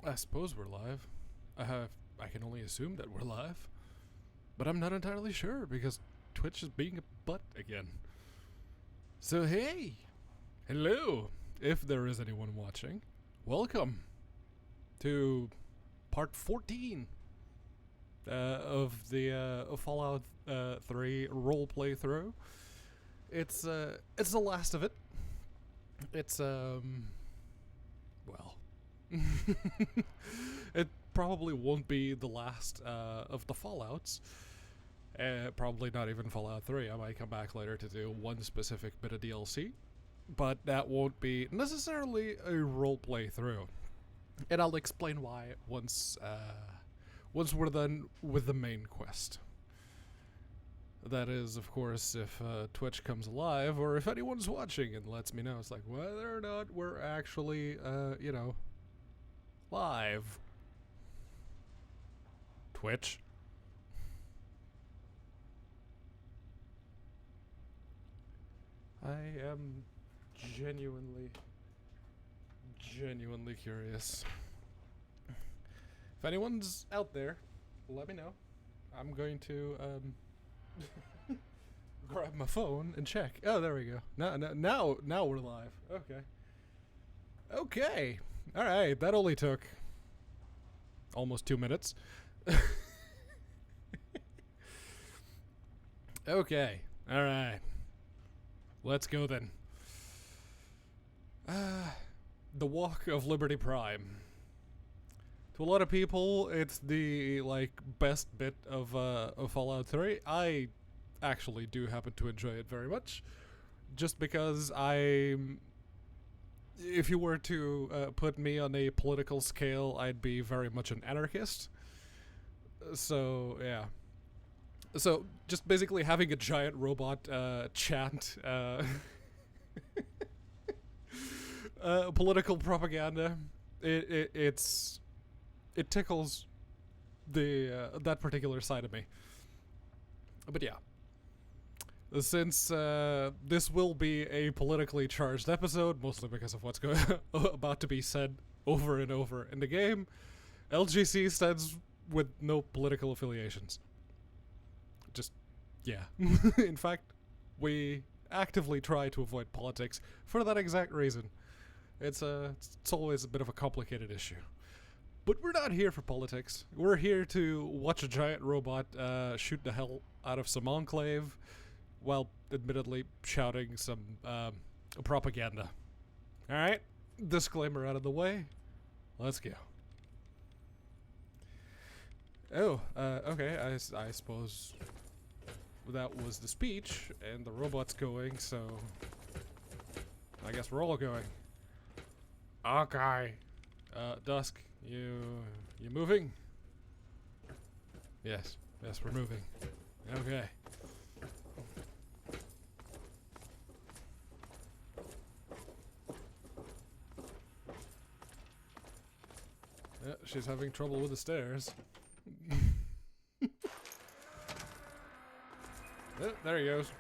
I suppose we're live. I can only assume that we're live. But I'm not entirely sure because Twitch is being a butt again. So hey! Hello! If there is anyone watching, welcome to part 14 of the Fallout 3 role playthrough. It's the last of it. It's well, it probably won't be the last of the Fallouts. Probably not even Fallout 3. I might come back later to do one specific bit of DLC, but that won't be necessarily a role playthrough. And I'll explain why once we're done with the main quest. That is, of course, if Twitch comes alive, or if anyone's watching and lets me know. It's like, whether or not we're actually, live. Twitch. I am genuinely curious. If anyone's out there, let me know. I'm going to, grab my phone and check. Oh, there we go. Now we're live. Okay. Okay. All right. That only took almost 2 minutes. Okay. All right. Let's go then. The Walk of Liberty Prime. To a lot of people, it's the best bit of Fallout 3. I actually do happen to enjoy it very much, just because if you were to put me on a political scale, I'd be very much an anarchist. So yeah. So just basically having a giant robot chant political propaganda, it tickles that particular side of me. But yeah, since this will be a politically charged episode, mostly because of what's about to be said over and over in the game, LGC stands with no political affiliations. Just, yeah. In fact, we actively try to avoid politics for that exact reason. It's always a bit of a complicated issue. But we're not here for politics. We're here to watch a giant robot shoot the hell out of some enclave, while admittedly shouting some propaganda. Alright? Disclaimer out of the way. Let's go. Oh, okay, I suppose that was the speech, and the robot's going, so I guess we're all going. Okay. Dusk, you moving? Yes, we're moving. Okay. Yeah, she's having trouble with the stairs. Oh, there he goes.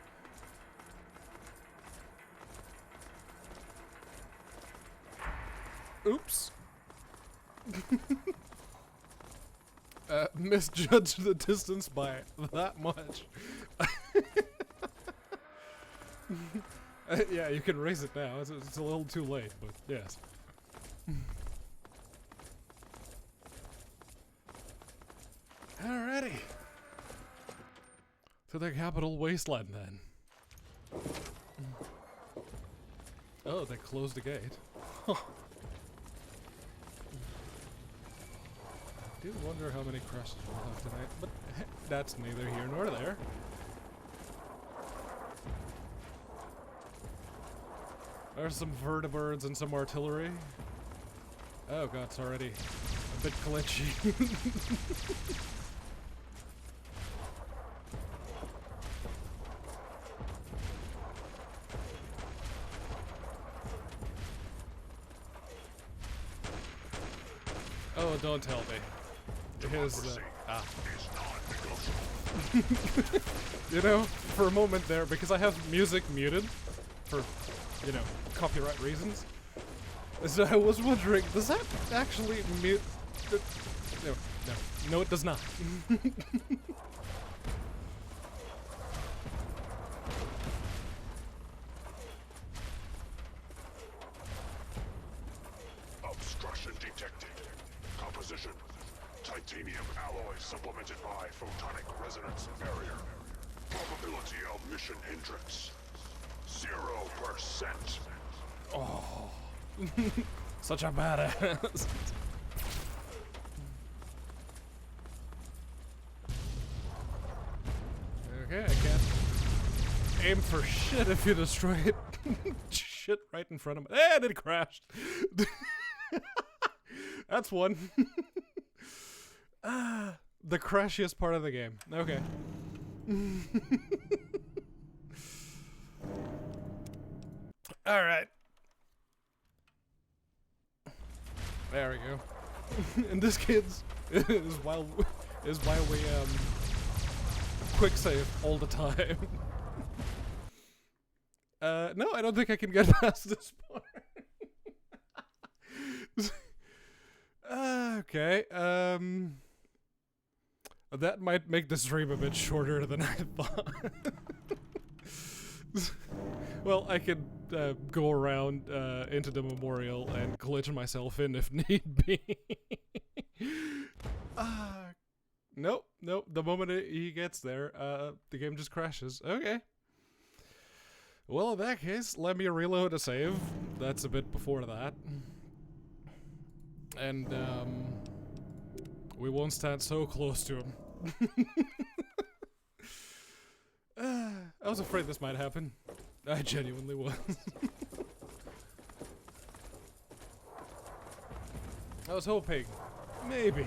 Oops. Misjudged the distance by that much. Yeah, you can raise it now. It's a little too late, but yes. Alrighty. To the capital wasteland, then. Oh, they closed the gate. I do wonder how many crashes we'll have tonight, but that's neither here nor there. There's some vertibirds and some artillery. Oh god, it's already a bit glitchy. Oh, don't tell me. His, you know, for a moment there, because I have music muted for, copyright reasons, so I was wondering, does that actually mute No, no, no, it does not. Obstruction detected. Composition: titanium alloy supplemented by photonic resonance barrier. Probability of mission hindrance: 0%. Oh, such a badass. Okay, I can't aim for shit if you destroy it. Shit right in front of me. And it crashed. That's one. The crashiest part of the game. Okay. Alright. There we go. And this kid's is why we quick save all the time. No, I don't think I can get past this part. Okay, that might make the stream a bit shorter than I thought. Well, I could go around into the memorial and glitch myself in if need be. Nope, nope. The moment he gets there, the game just crashes. Okay. Well, in that case, let me reload a save. That's a bit before that. And, we won't stand so close to him. I was afraid this might happen. I genuinely was. I was hoping. Maybe.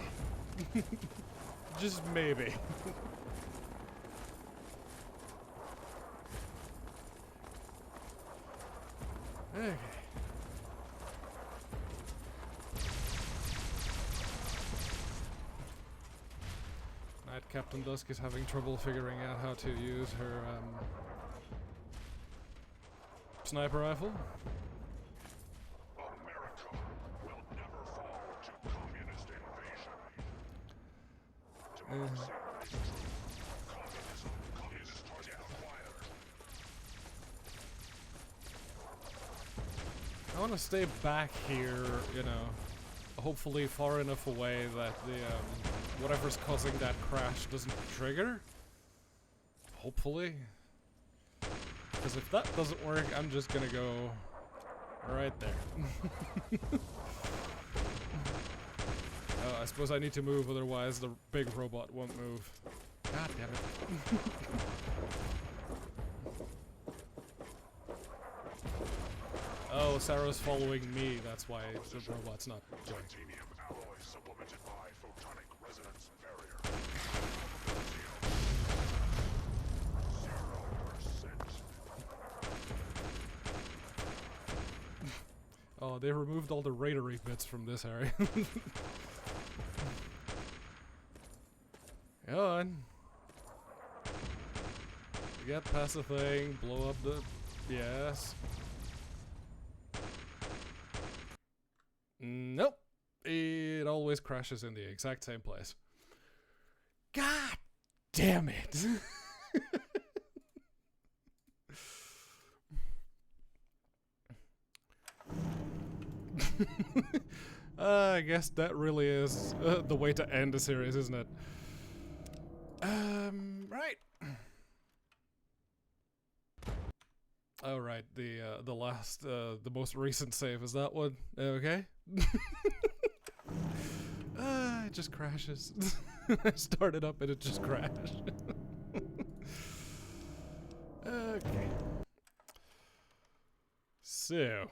Just maybe. Okay. Night Captain Dusk is having trouble figuring out how to use her sniper rifle. America will never fall to communist invasion. Democracy is true. Communism is required. I want to stay back here, you know, hopefully far enough away that the whatever's causing that crash doesn't trigger. Hopefully. Because if that doesn't work, I'm just gonna go right there. Oh, I suppose I need to move, otherwise the big robot won't move. God damn it. Oh, Sarah's following me, that's why the robot's not going. Titanium alloy supplemented by photonic resonance barrier. 0%. Oh, they removed all the raidery bits from this area. Go on. Get past the thing, blow up the... Yes. Nope. It always crashes in the exact same place. God damn it. I guess that really is the way to end a series, isn't it? Right. Oh, right. The last, the most recent save is that one. Okay. It just crashes. I started up and it just crashed. Okay. So,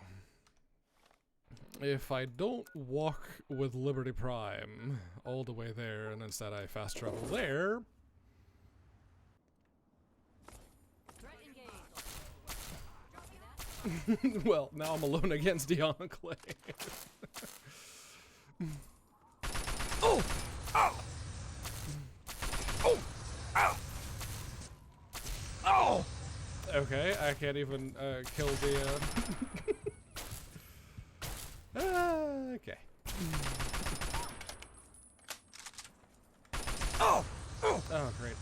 if I don't walk with Liberty Prime all the way there and instead I fast travel there... Well, now I'm alone against the Enclave. Oh! Ow! Oh! Ow! Oh! Okay, I can't even kill the okay.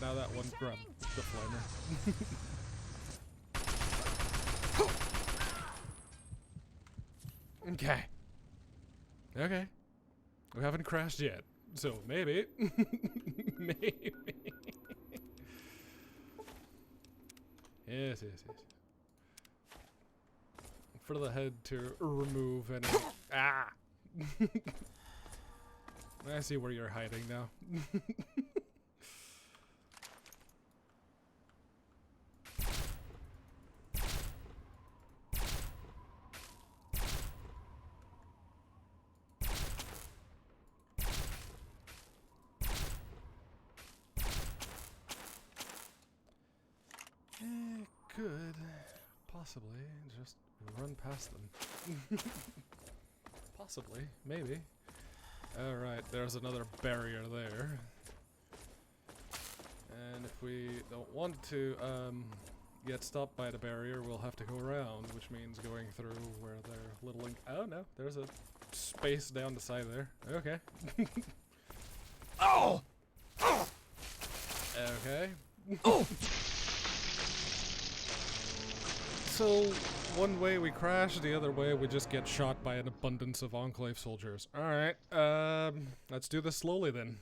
Alright, now that one grabbed the flamer. Okay. Okay. We haven't crashed yet. So maybe. Maybe. Yes, yes, yes. For the head to remove any. Ah! I see where you're hiding now. Could possibly just run past them. Possibly, maybe. Alright, there's another barrier there. And if we don't want to get stopped by the barrier, we'll have to go around, which means going through where their little link. Oh no, there's a space down the side there. Okay. Oh! Okay. Oh! So, one way we crash, the other way we just get shot by an abundance of Enclave soldiers. Alright, let's do this slowly then.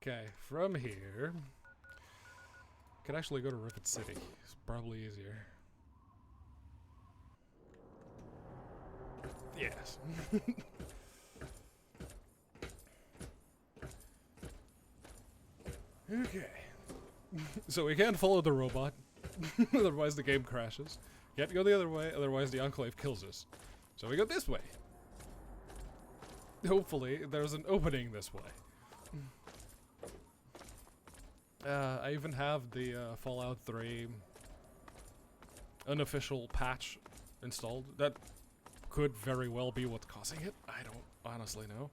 Okay, from here... Could actually go to Rivet City. It's probably easier. Yes. Okay. So we can't follow the robot. Otherwise the game crashes. Can't go the other way, otherwise the Enclave kills us. So we go this way. Hopefully there's an opening this way. I even have the Fallout 3 unofficial patch installed. That could very well be what's causing it. I don't honestly know.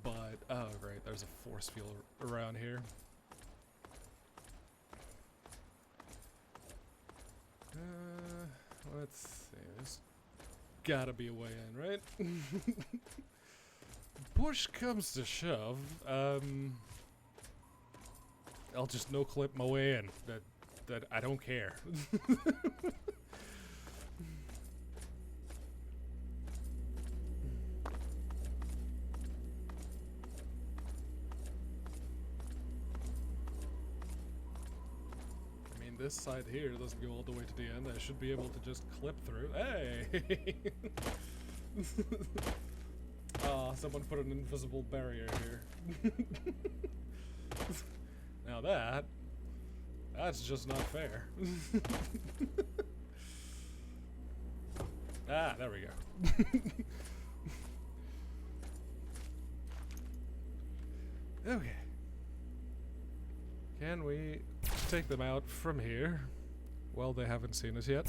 But, oh great, there's a force field around here. Let's see, there's gotta be a way in, right? Push comes to shove, I'll just no-clip my way in. That I don't care. This side here doesn't go all the way to the end. I should be able to just clip through. Hey! Ah, someone put an invisible barrier here. Now that's just not fair. Ah, there we go. Okay. Can we take them out from here? Well, they haven't seen us yet.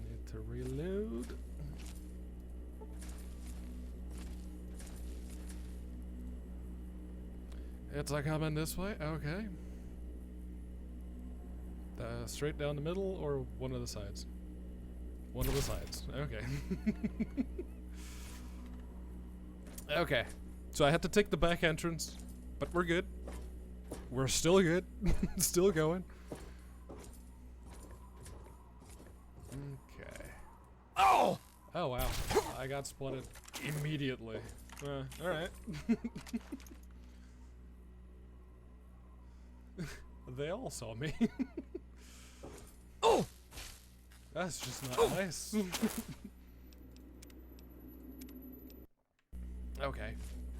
Need to reload. It's like coming this way? Okay. Straight down the middle or one of the sides? One of the sides. Okay. Okay. So I had to take the back entrance, but we're good. We're still good. Still going. Okay. Oh! Oh, wow. I got spotted immediately. Alright. They all saw me. Oh! That's just not nice. Okay,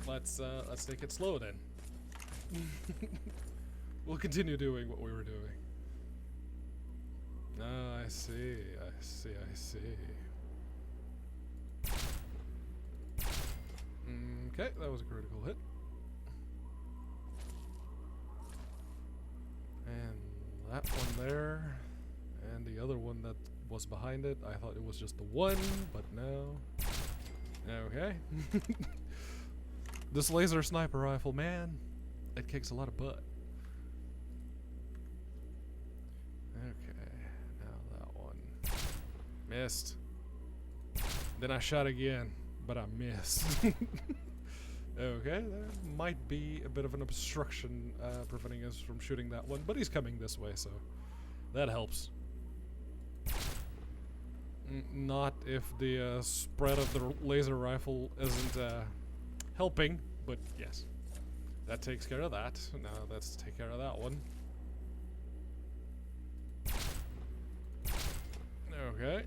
let's take it slow then. We'll continue doing what we were doing. Ah, I see, I see, I see. Okay, that was a critical hit. And that one there, and the other one that was behind it. I thought it was just the one, but no. Okay. This laser sniper rifle, man, it kicks a lot of butt. Okay. Missed. Then I shot again, but I missed. Okay, there might be a bit of an obstruction preventing us from shooting that one, but he's coming this way, so that helps. Not if the spread of the laser rifle isn't helping, but yes. That takes care of that. Now let's take care of that one. Okay.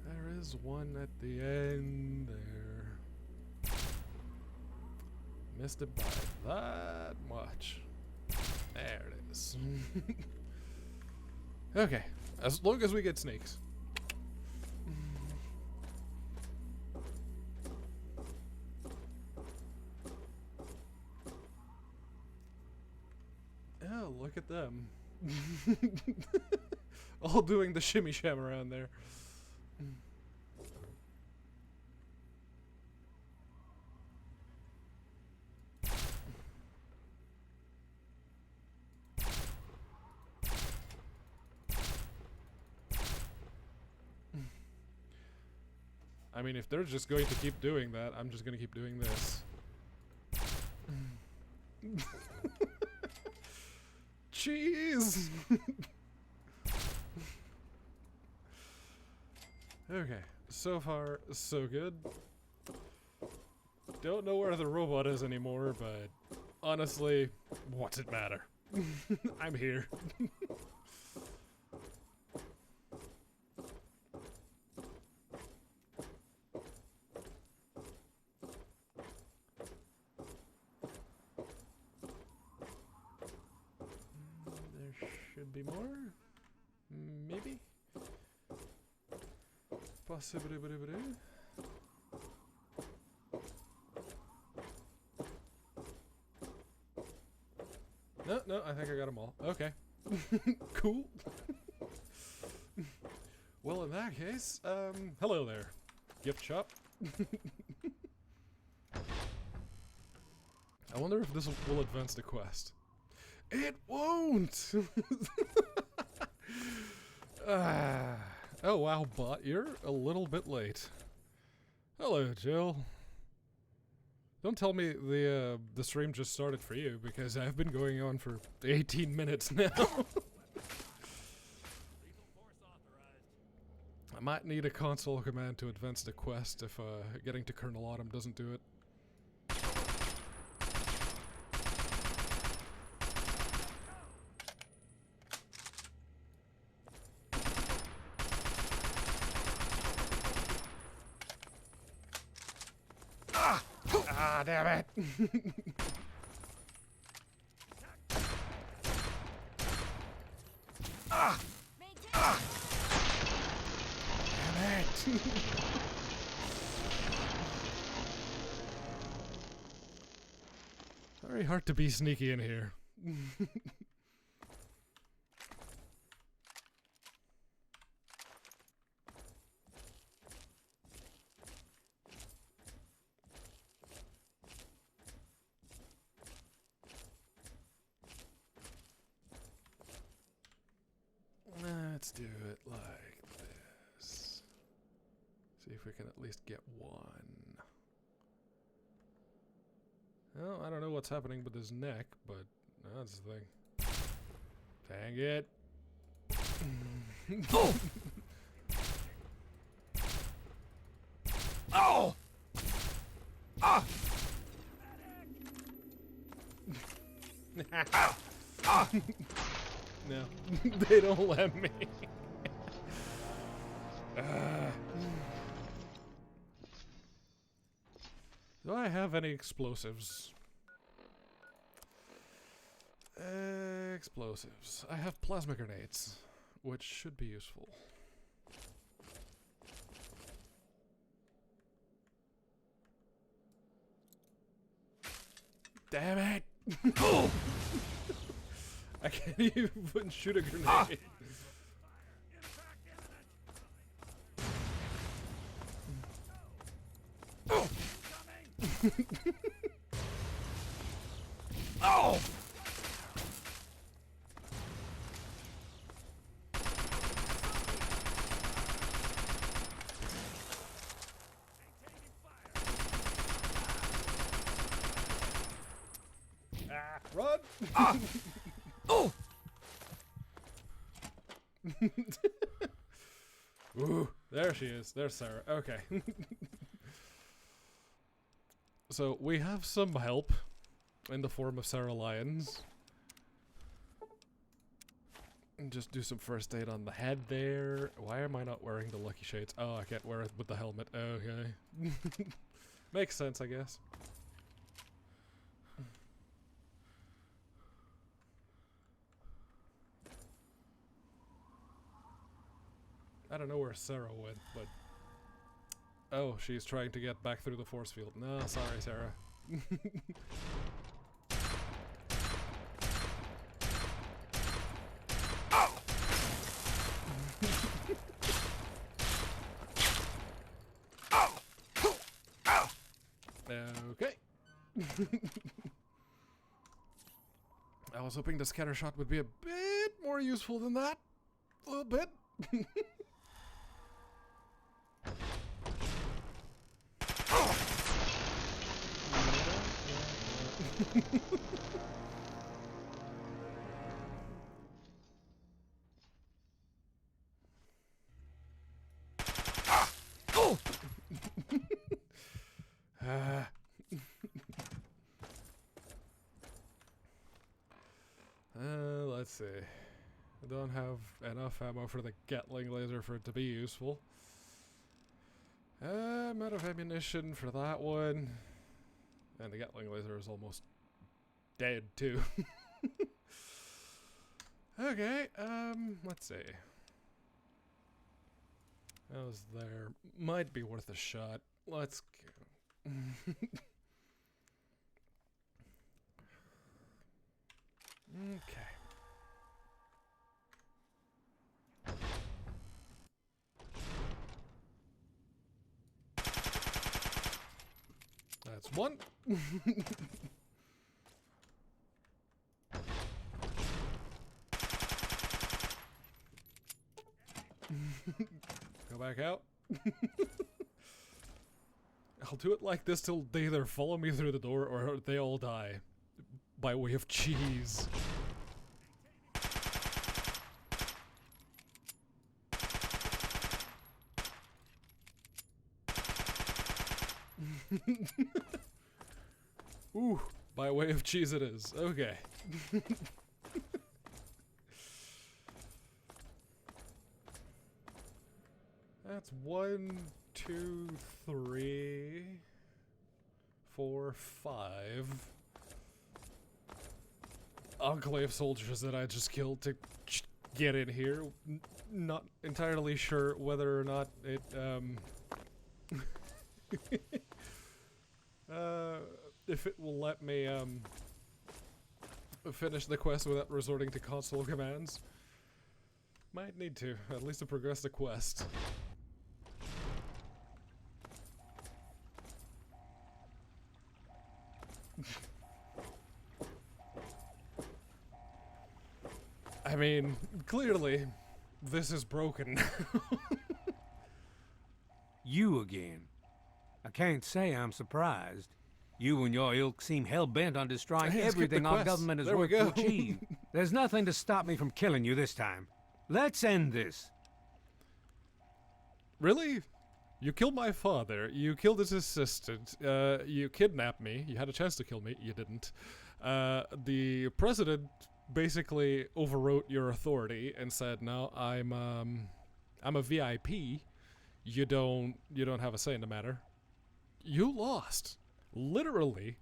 There is one at the end there. Missed it by that much. There it is. Okay, as long as we get snakes. Oh, look at them. All doing the shimmy sham around there. I mean, if they're just going to keep doing that, I'm just going to keep doing this. Jeez! Okay, so far, so good. Don't know where the robot is anymore, but honestly, what's it matter? I'm here. There should be more? Maybe? Possibly. No, I think I got them all. Okay. Cool. Well, in that case, hello there. Gift shop. I wonder if this will advance the quest. It won't! Oh wow, bot, you're a little bit late. Hello, Jill. Don't tell me the stream just started for you, because I've been going on for 18 minutes now. I might need a console command to advance the quest if getting to Colonel Autumn doesn't do it. Ah, damn it! Ah! Ah! Damn it! Very hard to be sneaky in here. Let's do it like this. See if we can at least get one. Well, I don't know what's happening with his neck, but that's the thing. Dang it. Oh! Oh! Ah! Ah! No, they don't let me. Do I have any explosives? Explosives. I have plasma grenades, which should be useful. Damn it! Oh! I can't even shoot a grenade. Ah! Oh! Oh! Oh! Ooh, there she is. There's Sarah. Okay. So we have some help in the form of Sarah Lyons. And just do some first aid on the head there. Why am I not wearing the lucky shades? Oh, I can't wear it with the helmet. Okay. Makes sense, I guess. I don't know where Sarah went, but... Oh, she's trying to get back through the force field. No, sorry, Sarah. Okay. I was hoping the scatter shot would be a bit more useful than that. A little bit. Let's see. I don't have enough ammo for the Gatling laser for it to be useful. I'm out of ammunition for that one. And the Gatling laser is almost dead too. Okay, let's see. How's there? Might be worth a shot. Let's go. Okay. That's one. Go back out. I'll do it like this till they either follow me through the door or they all die. By way of cheese. Ooh, by way of cheese it is. Okay. That's 1, 2, 3, 4, 5 Enclave soldiers that I just killed to get in here. Not entirely sure whether or not it, if it will let me, finish the quest without resorting to console commands. Might need to, at least to progress the quest. I mean, clearly, this is broken. You again. I can't say I'm surprised. You and your ilk seem hell-bent on destroying Hey, skip the everything our quest. government has There we worked to go. achieve. There's nothing to stop me from killing you this time. Let's end this. Really? You killed my father, you killed his assistant, you kidnapped me, you had a chance to kill me, you didn't. The president basically overwrote your authority and said, no, I'm a VIP, you don't have a say in the matter. You lost. Literally,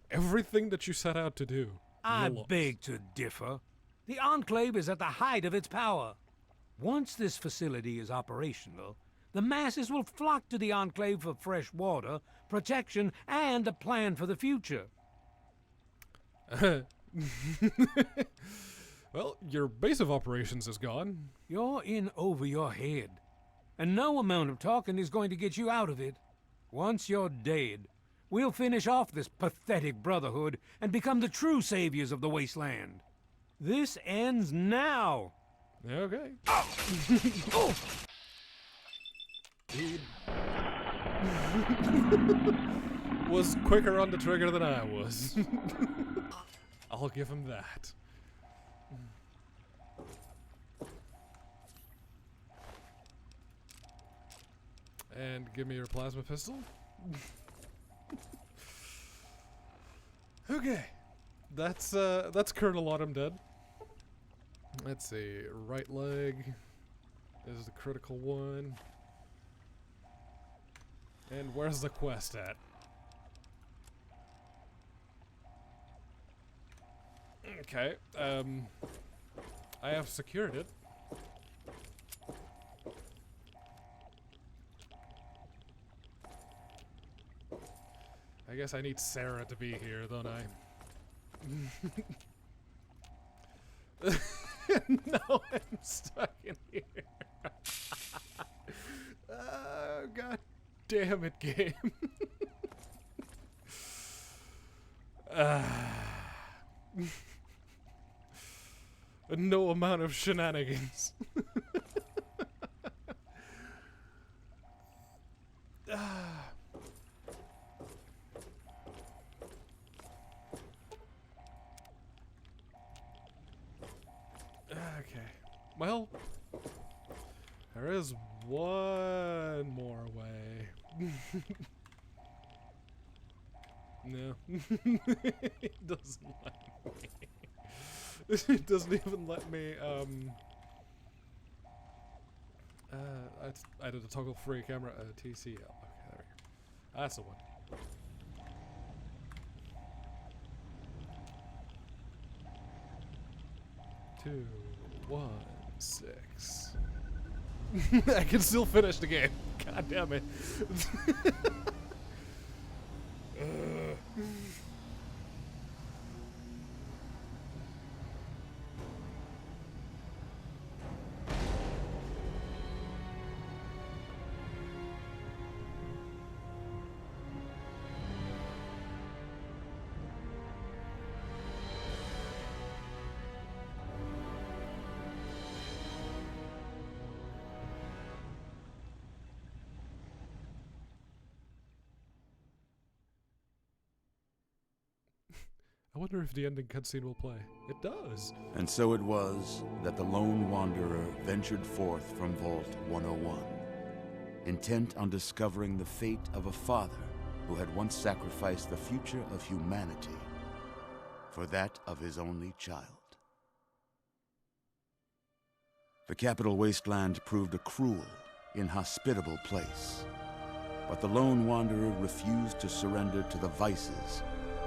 everything that you set out to do. I you lost. beg to differ. The Enclave is at the height of its power. Once this facility is operational, the masses will flock to the Enclave for fresh water, protection, and a plan for the future. Well, your base of operations is gone. You're in over your head, and no amount of talking is going to get you out of it. Once you're dead, we'll finish off this pathetic brotherhood and become the true saviors of the wasteland. This ends now. Okay. He was quicker on the trigger than I was. I'll give him that. And give me your plasma pistol. Okay. That's Colonel Autumn dead. Let's see. Right leg is the critical one. And where's the quest at? Okay. I have secured it. I guess I need Sarah to be here, don't I? No, I'm stuck in here. Oh, God damn it, game. No amount of shenanigans. Okay. Well, there is one more way. No. It doesn't let me. It doesn't even let me, I did a toggle free camera, TCL. Okay, there we go. That's the one. 2, 1, 6. I can still finish the game. God damn it. I wonder if the ending cutscene will play. It does. And so it was that the lone wanderer ventured forth from Vault 101, intent on discovering the fate of a father who had once sacrificed the future of humanity for that of his only child. The capital wasteland proved a cruel, inhospitable place, but the lone wanderer refused to surrender to the vices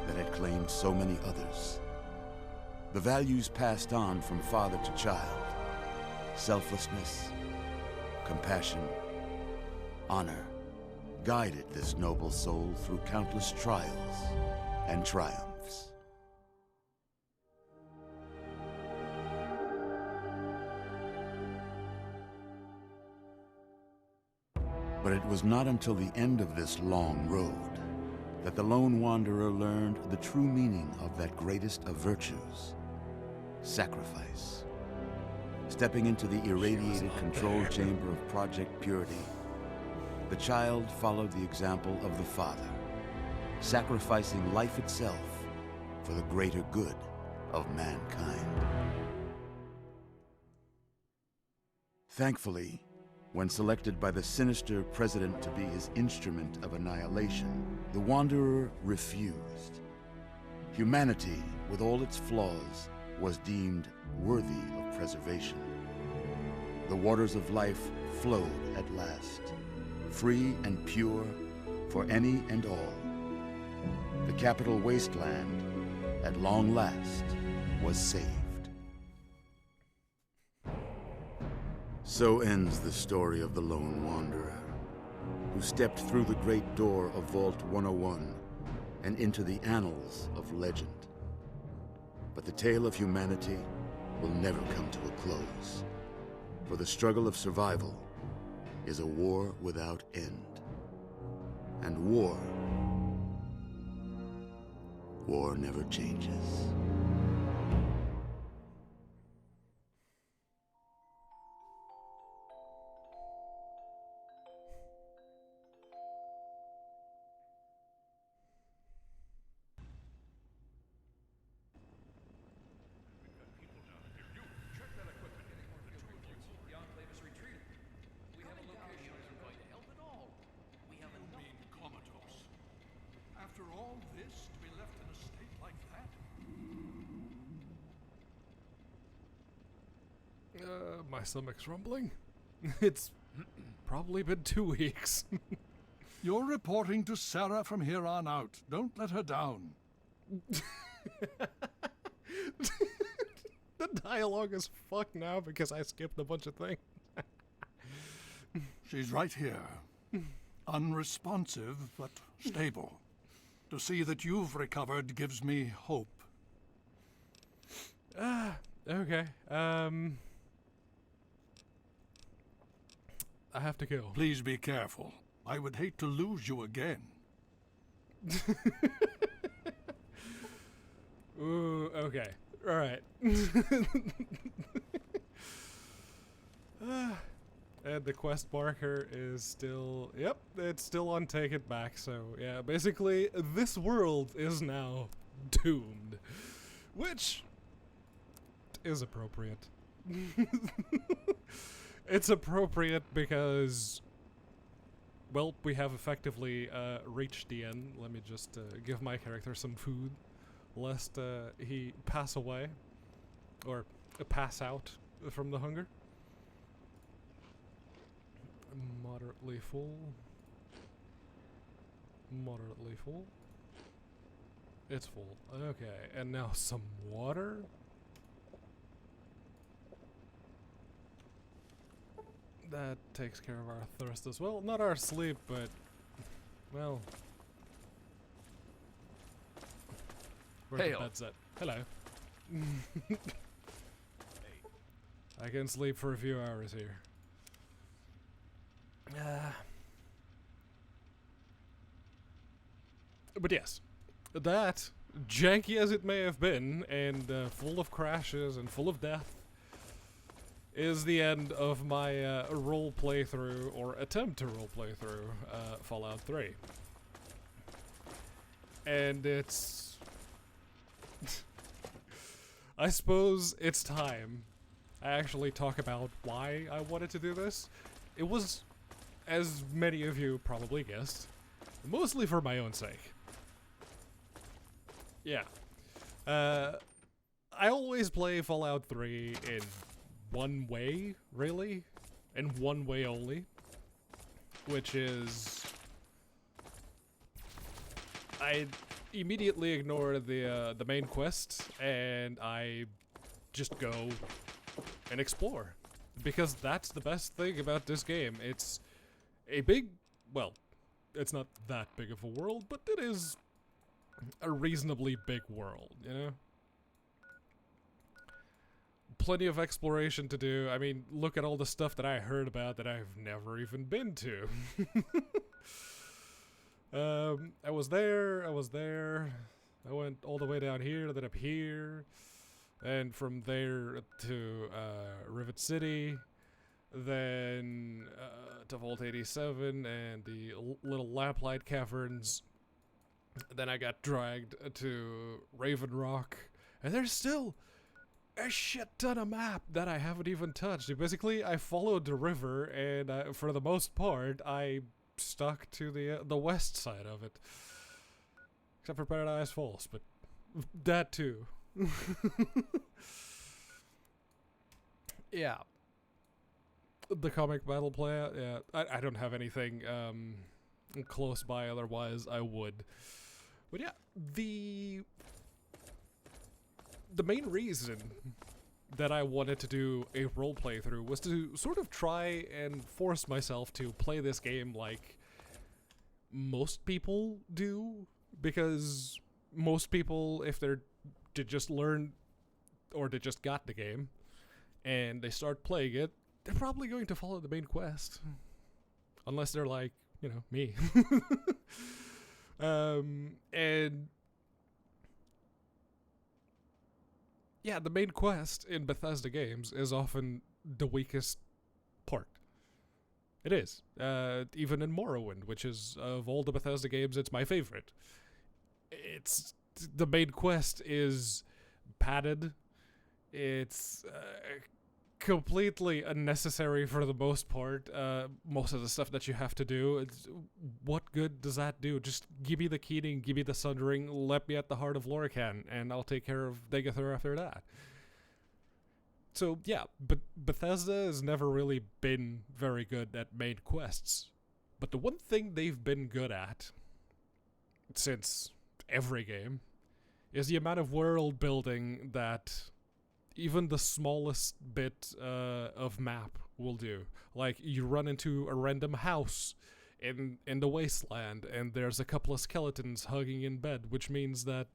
that had claimed so many others. The values passed on from father to child: selflessness, compassion, honor, guided this noble soul through countless trials and triumphs. But it was not until the end of this long road that the lone wanderer learned the true meaning of that greatest of virtues: sacrifice. Stepping into the irradiated control chamber of Project Purity, the child followed the example of the father, sacrificing life itself for the greater good of mankind. Thankfully, when selected by the sinister president to be his instrument of annihilation, the Wanderer refused. Humanity, with all its flaws, was deemed worthy of preservation. The waters of life flowed at last, free and pure for any and all. The capital wasteland, at long last, was saved. So ends the story of the lone wanderer, who stepped through the great door of Vault 101 and into the annals of legend. But the tale of humanity will never come to a close, for the struggle of survival is a war without end. And war never changes. My stomach's rumbling. It's probably been 2 weeks. You're reporting to Sarah from here on out. Don't let her down. The dialogue is fucked now because I skipped a bunch of things. She's right here. Unresponsive, but stable. To see that you've recovered gives me hope. Okay. I have to go. Please be careful. I would hate to lose you again. Ooh, okay. Alright. And the quest marker is still... Yep, it's still on Take It Back, so yeah, basically, this world is now doomed. Which is appropriate. It's appropriate because... Well, we have effectively reached the end. Let me just give my character some food, lest he pass away, or pass out from the hunger. Moderately full. Moderately full. It's full. Okay, and now some water. That takes care of our thirst as well. Not our sleep, but... Well... Where's the Hail. bed set? Hello. I can sleep for a few hours here. But yes, that, janky as it may have been, and full of crashes and full of death, is the end of my role playthrough, or attempt to role playthrough, Fallout 3. And it's... I suppose it's time I actually talk about why I wanted to do this. It was, as many of you probably guessed, mostly for my own sake. Yeah. I always play Fallout 3 in one way, really, and one way only, which is I immediately ignore the main quest and I just go and explore, because that's the best thing about this game. It's a big, well, it's not that big of a world, but it is a reasonably big world, you know? Plenty of exploration to do. I mean, look at all the stuff that I heard about that I've never even been to. I was there, I went all the way down here, then up here, and from there to Rivet City, then to Vault 87 and the little Lamplight Caverns. Then I got dragged to Raven Rock, and there's still a shit ton of map that I haven't even touched. Basically, I followed the river, and for the most part, I stuck to the west side of it. Except for Paradise Falls, but that too. Yeah. The comic battle play, yeah. I don't have anything close by, otherwise I would. But yeah, the main reason that I wanted to do a role playthrough was to sort of try and force myself to play this game like most people do, because most people, if they just learn or they just got the game and they start playing it, they're probably going to follow the main quest, unless they're like, you know, me. And yeah, the main quest in Bethesda games is often the weakest part. It is. Even in Morrowind, which is, of all the Bethesda games, it's my favorite. It's, the main quest is padded. It's completely unnecessary for the most part. Most of the stuff that you have to do, what good does that do? Just give me the Keating, give me the Sundering, let me at the heart of Lorcan, and I'll take care of Degathur after that. So yeah, but Bethesda has never really been very good at main quests. But the one thing they've been good at, since every game, is the amount of world building that even the smallest bit of map will do. Like, you run into a random house in the wasteland, and there's a couple of skeletons hugging in bed, which means that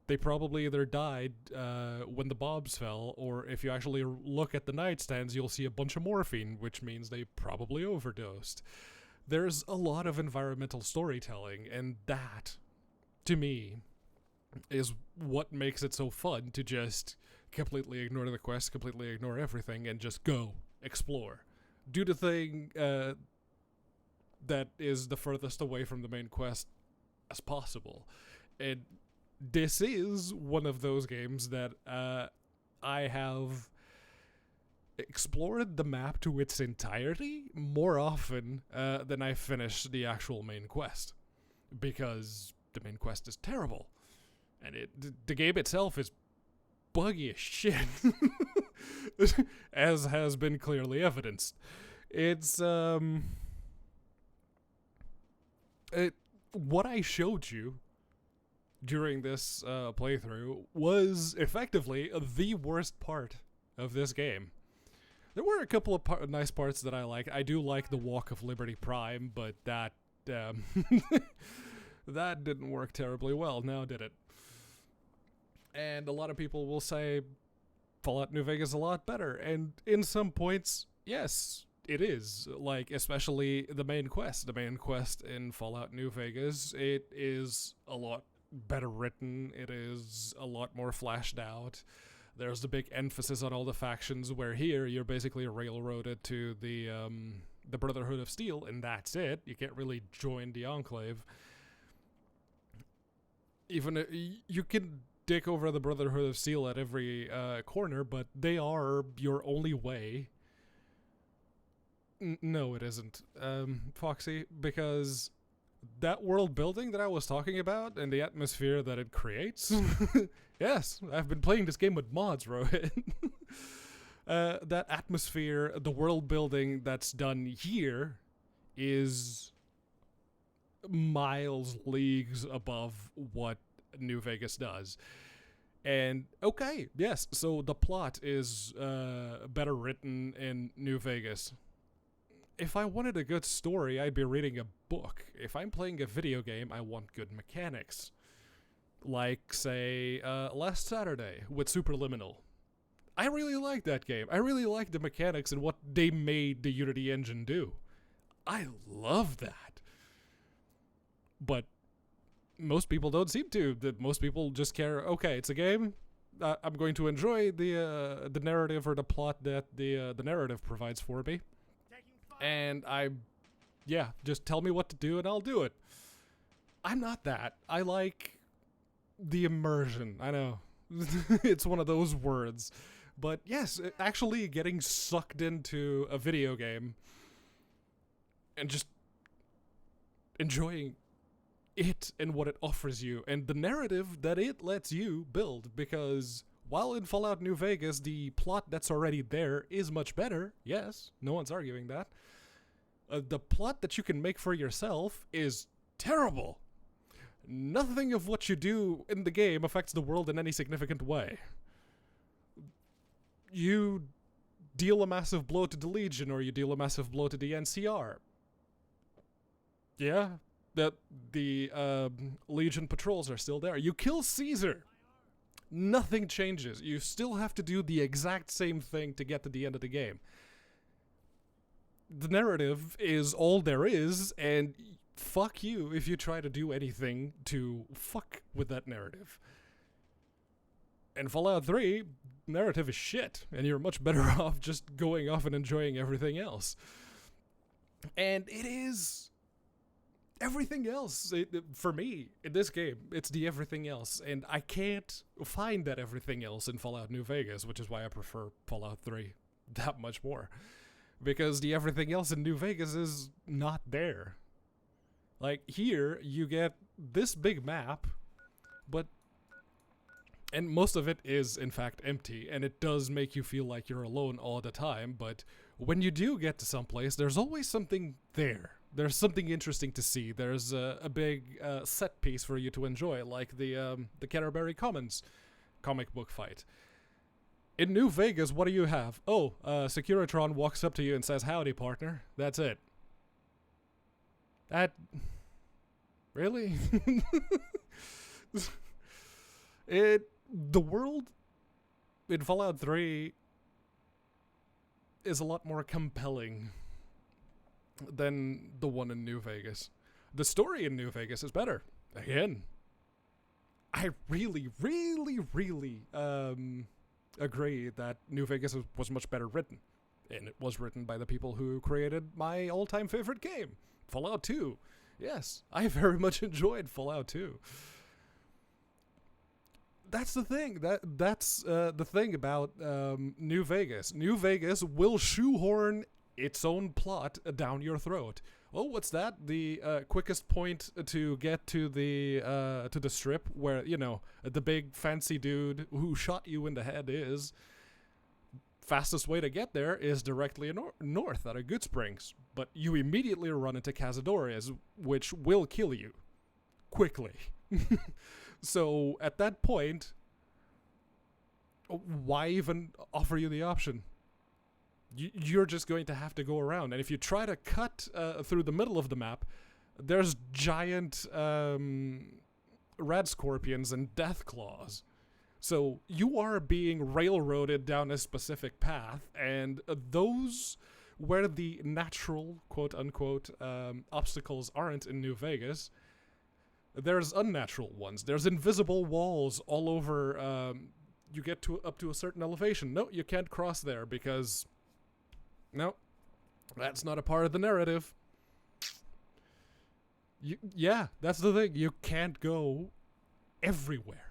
they probably either died when the bombs fell, or if you actually look at the nightstands, you'll see a bunch of morphine, which means they probably overdosed. There's a lot of environmental storytelling, and that, to me, is what makes it so fun to just completely ignore the quest, completely ignore everything, and just go explore. Do the thing that is the furthest away from the main quest as possible. And this is one of those games that I have explored the map to its entirety more often than I finished the actual main quest, because the main quest is terrible, and the game itself is buggy as shit, as has been clearly evidenced. It's what I showed you during this playthrough was effectively the worst part of this game. There were a couple of nice parts that I like. I do like the Walk of Liberty Prime, but that that didn't work terribly well, now did it? And a lot of people will say Fallout New Vegas is a lot better, and in some points, yes, it is. Like, especially the main quest. The main quest in Fallout New Vegas, it is a lot better written, it is a lot more fleshed out. There's the big emphasis on all the factions, where here you're basically railroaded to the Brotherhood of Steel, and that's it. You can't really join the Enclave. Even you can dick over the Brotherhood of Steel at every corner, but they are your only way. No, it isn't, Foxy, because that world building that I was talking about and the atmosphere that it creates. Yes, I've been playing this game with mods, Rohit. That atmosphere, the world building that's done here is miles, leagues above what New Vegas does. And okay, yes, so the plot is better written in New Vegas. If I wanted a good story, I'd be reading a book. If I'm playing a video game, I want good mechanics. Like, say, last Saturday with Superliminal. I really liked that game. I really liked the mechanics and what they made the Unity engine do. I love that. But most people don't seem to. Most people just care, okay, it's a game. I'm going to enjoy the narrative or the plot that the narrative provides for me. And just tell me what to do and I'll do it. I'm not that. I like the immersion. I know. It's one of those words. But yes, actually getting sucked into a video game and just enjoying it and what it offers you and the narrative that it lets you build, because while in Fallout New Vegas the plot that's already there is much better, yes, no one's arguing that, the plot that you can make for yourself is terrible. Nothing of what you do in the game affects the world in any significant way. You deal a massive blow to the Legion, or you deal a massive blow to the NCR. Yeah, that the Legion patrols are still there. You kill Caesar. Nothing changes. You still have to do the exact same thing to get to the end of the game. The narrative is all there is, and fuck you if you try to do anything to fuck with that narrative. In Fallout 3, narrative is shit, and you're much better off just going off and enjoying everything else. And it is everything else. For me, in this game, it's the everything else, and I can't find that everything else in Fallout New Vegas, which is why I prefer Fallout 3 that much more. Because the everything else in New Vegas is not there. Like, here, you get this big map, but And most of it is, in fact, empty, and it does make you feel like you're alone all the time, but when you do get to some place, there's always something there. There's something interesting to see. There's a big set piece for you to enjoy, like the Canterbury Commons comic book fight. In New Vegas, what do you have? Oh, Securitron walks up to you and says, "Howdy, partner." That's it. That... Really? The world in Fallout 3 is a lot more compelling than the one in New Vegas. The story in New Vegas is better. Again, I really, really, really agree that New Vegas was much better written. And it was written by the people who created my all-time favorite game, Fallout 2. Yes, I very much enjoyed Fallout 2. That's the thing. That's the thing about New Vegas. New Vegas will shoehorn its own plot down your throat. Oh, what's that? The quickest point to get to the strip where, you know, the big fancy dude who shot you in the head is. Fastest way to get there is directly north out of Good Springs, but you immediately run into Cazadores, which will kill you quickly. So at that point, why even offer you the option? You're just going to have to go around. And if you try to cut through the middle of the map, there's giant rad scorpions and death claws. So you are being railroaded down a specific path, and those where the natural, quote-unquote, obstacles aren't in New Vegas, there's unnatural ones. There's invisible walls all over. You get up to a certain elevation. No, you can't cross there because... No, that's not a part of the narrative. Yeah, that's the thing. You can't go everywhere.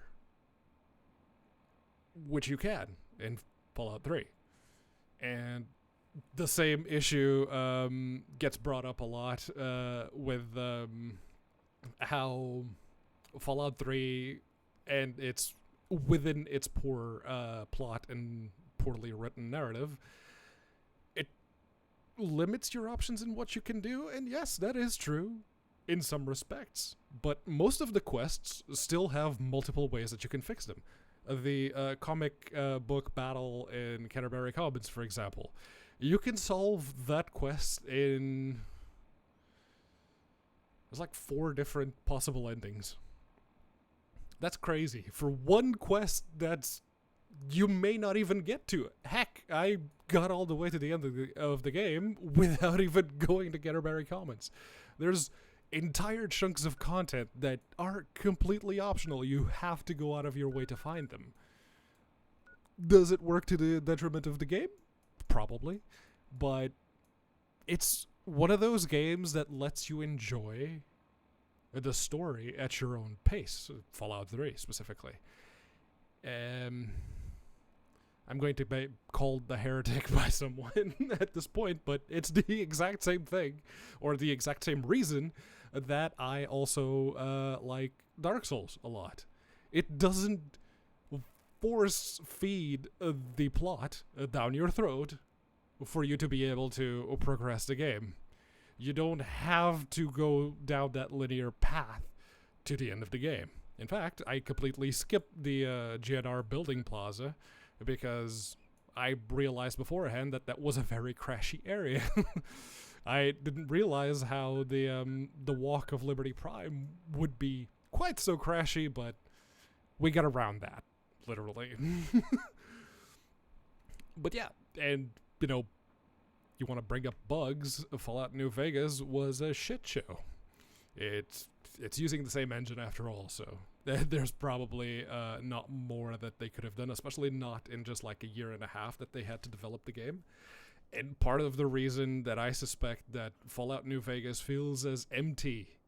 Which you can in Fallout 3. And the same issue gets brought up a lot with how Fallout 3 and its within its poor plot and poorly written narrative, it limits your options in what you can do. And yes, that is true in some respects. But most of the quests still have multiple ways that you can fix them. The comic book battle in Canterbury Commons, for example. You can solve that quest in... There's like 4 different possible endings. That's crazy. For one quest that's... You may not even get to it. Heck, I got all the way to the end of the game without even going to Canterbury Commons. There's entire chunks of content that are completely optional. You have to go out of your way to find them. Does it work to the detriment of the game? Probably. But it's one of those games that lets you enjoy the story at your own pace. Fallout 3, specifically. I'm going to be called the heretic by someone at this point, but it's the exact same thing, or the exact same reason that I also like Dark Souls a lot. It doesn't force feed the plot down your throat for you to be able to progress the game. You don't have to go down that linear path to the end of the game. In fact, I completely skipped the GNR building plaza because I realized beforehand that was a very crashy area. I didn't realize how the Walk of Liberty Prime would be quite so crashy, but we got around that, literally. But yeah, and, you know, you want to bring up bugs, Fallout New Vegas was a shit show. It's using the same engine after all, so there's probably not more that they could have done, especially not in just like a year and a half that they had to develop the game. And part of the reason that I suspect that Fallout New Vegas feels as empty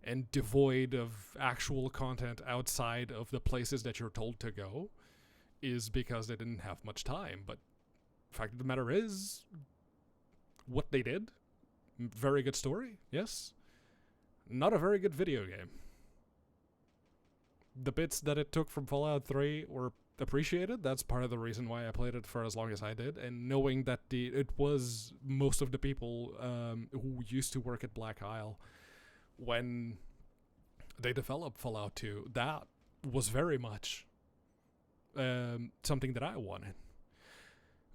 and devoid of actual content outside of the places that you're told to go is because they didn't have much time. But the fact of the matter is, what they did, very good story, yes. Not a very good video game. the bits that it took from Fallout 3 were appreciated. That's part of the reason why I played it for as long as I did. And knowing that it was most of the people who used to work at Black Isle when they developed Fallout 2, that was very much something that I wanted.